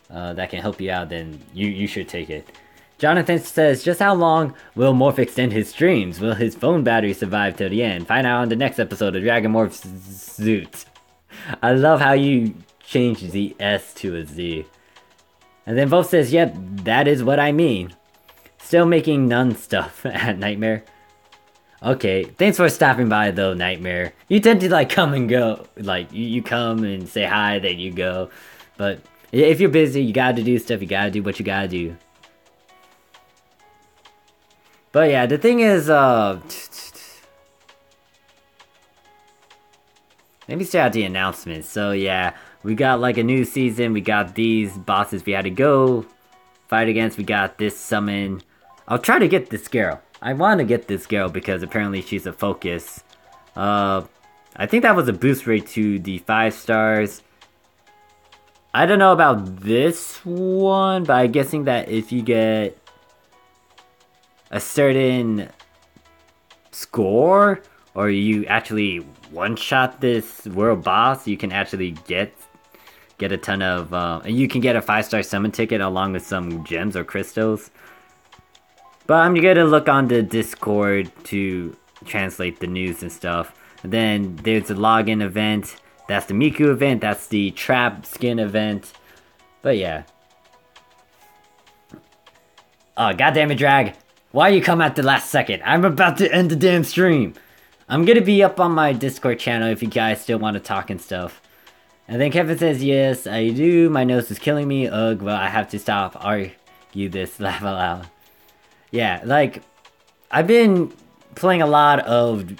Speaker 1: that can help you out, then you should take it. Jonathan says, just how long will Morph extend his streams? Will his phone battery survive till the end? Find out on the next episode of Dragon Morphsuit. I love how you changed the S to a Z. And then Wolf says, yep, that is what I mean. Still making nun stuff at Nightmare. Okay, thanks for stopping by though, Nightmare. You tend to like come and go. Like, you come and say hi, then you go. But if you're busy, you gotta do stuff, you gotta do what you gotta do. But yeah, the thing is, let me start out the announcements. So yeah, we got like a new season, we got these bosses we had to go fight against, we got this summon. I'll try to get this girl. I want to get this girl because apparently she's a focus. I think that was a boost rate to the 5 stars. I don't know about this one, but I'm guessing that if you get a certain score, or you actually one-shot this world boss, you can actually get a ton of, and you can get a 5-star summon ticket along with some gems or crystals. But I'm gonna look on the Discord to translate the news and stuff. And then there's a login event. That's the Miku event. That's the trap skin event. But yeah. Oh, goddammit, Drag. Why you come at the last second? I'm about to end the damn stream. I'm gonna be up on my Discord channel if you guys still want to talk and stuff. And then Kevin says, yes, I do. My nose is killing me. Ugh, well, I have to stop. Argue this. Laugh out loud. Yeah, like, I've been playing a lot of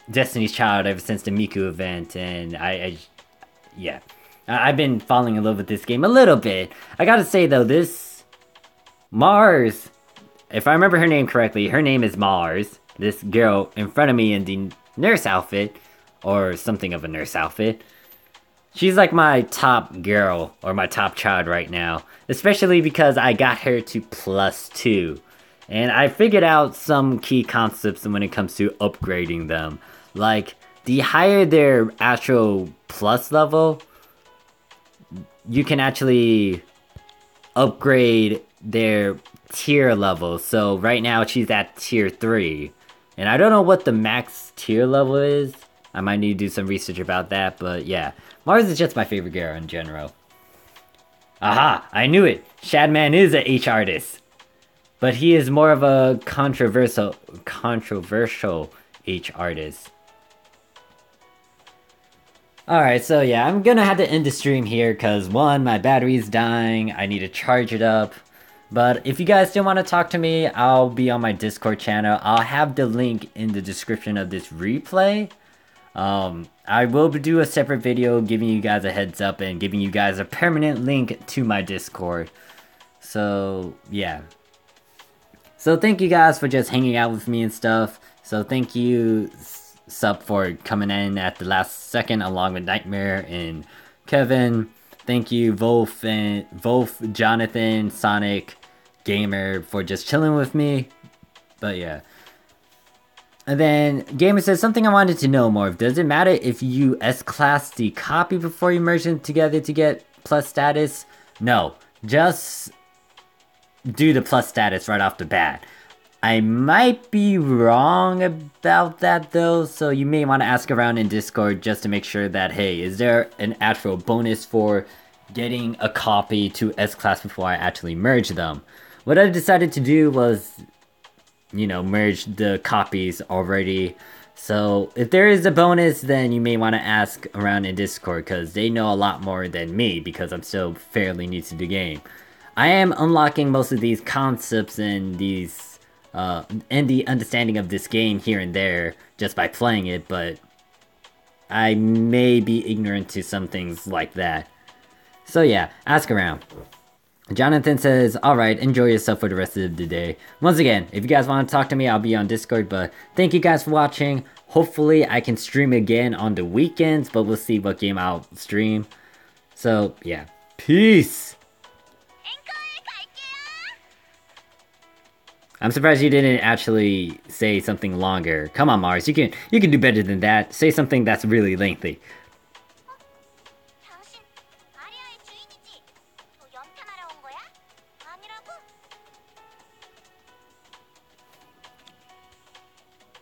Speaker 1: Destiny's Child ever since the Miku event, and I've been falling in love with this game a little bit. I gotta say though, this Mars, if I remember her name correctly, her name is Mars. This girl in front of me in the nurse outfit, or something of a nurse outfit. She's like my top girl, or my top child right now. Especially because I got her to +2. And I figured out some key concepts when it comes to upgrading them. Like, the higher their actual plus level, you can actually upgrade their tier level. So right now she's at tier 3. And I don't know what the max tier level is. I might need to do some research about that, but yeah. Mars is just my favorite girl in general. Aha! I knew it! Shadman is a H artist. But he is more of a controversial H artist. Alright, so yeah, I'm gonna have to end the stream here because 1, my battery is dying, I need to charge it up. But if you guys still want to talk to me, I'll be on my Discord channel. I'll have the link in the description of this replay. I will do a separate video giving you guys a heads up and giving you guys a permanent link to my Discord. So, yeah. So thank you guys for just hanging out with me and stuff. So thank you sub for coming in at the last second, along with Nightmare and Kevin. Thank you, Wolf, Jonathan, Sonic, Gamer, for just chilling with me. But yeah. And then Gamer says, something I wanted to know more of. Does it matter if you S-class the copy before you merge them together to get plus status? No. Just do the plus status right off the bat. I might be wrong about that though, so you may want to ask around in Discord just to make sure that, hey, is there an actual bonus for getting a copy to S-class before I actually merge them? What I decided to do was, you know, merge the copies already. So if there is a bonus, then you may want to ask around in Discord, because they know a lot more than me, because I'm still fairly new to the game. I am unlocking most of these concepts and these and the understanding of this game here and there just by playing it, but I may be ignorant to some things like that. So yeah, ask around. Jonathan says, alright, enjoy yourself for the rest of the day. Once again, if you guys want to talk to me, I'll be on Discord, but thank you guys for watching. Hopefully I can stream again on the weekends, but we'll see what game I'll stream. So yeah, peace! I'm surprised you didn't actually say something longer. Come on, Mars, you can do better than that. Say something that's really lengthy.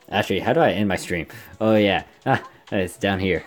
Speaker 1: Actually, how do I end my stream? Oh yeah, it's down here.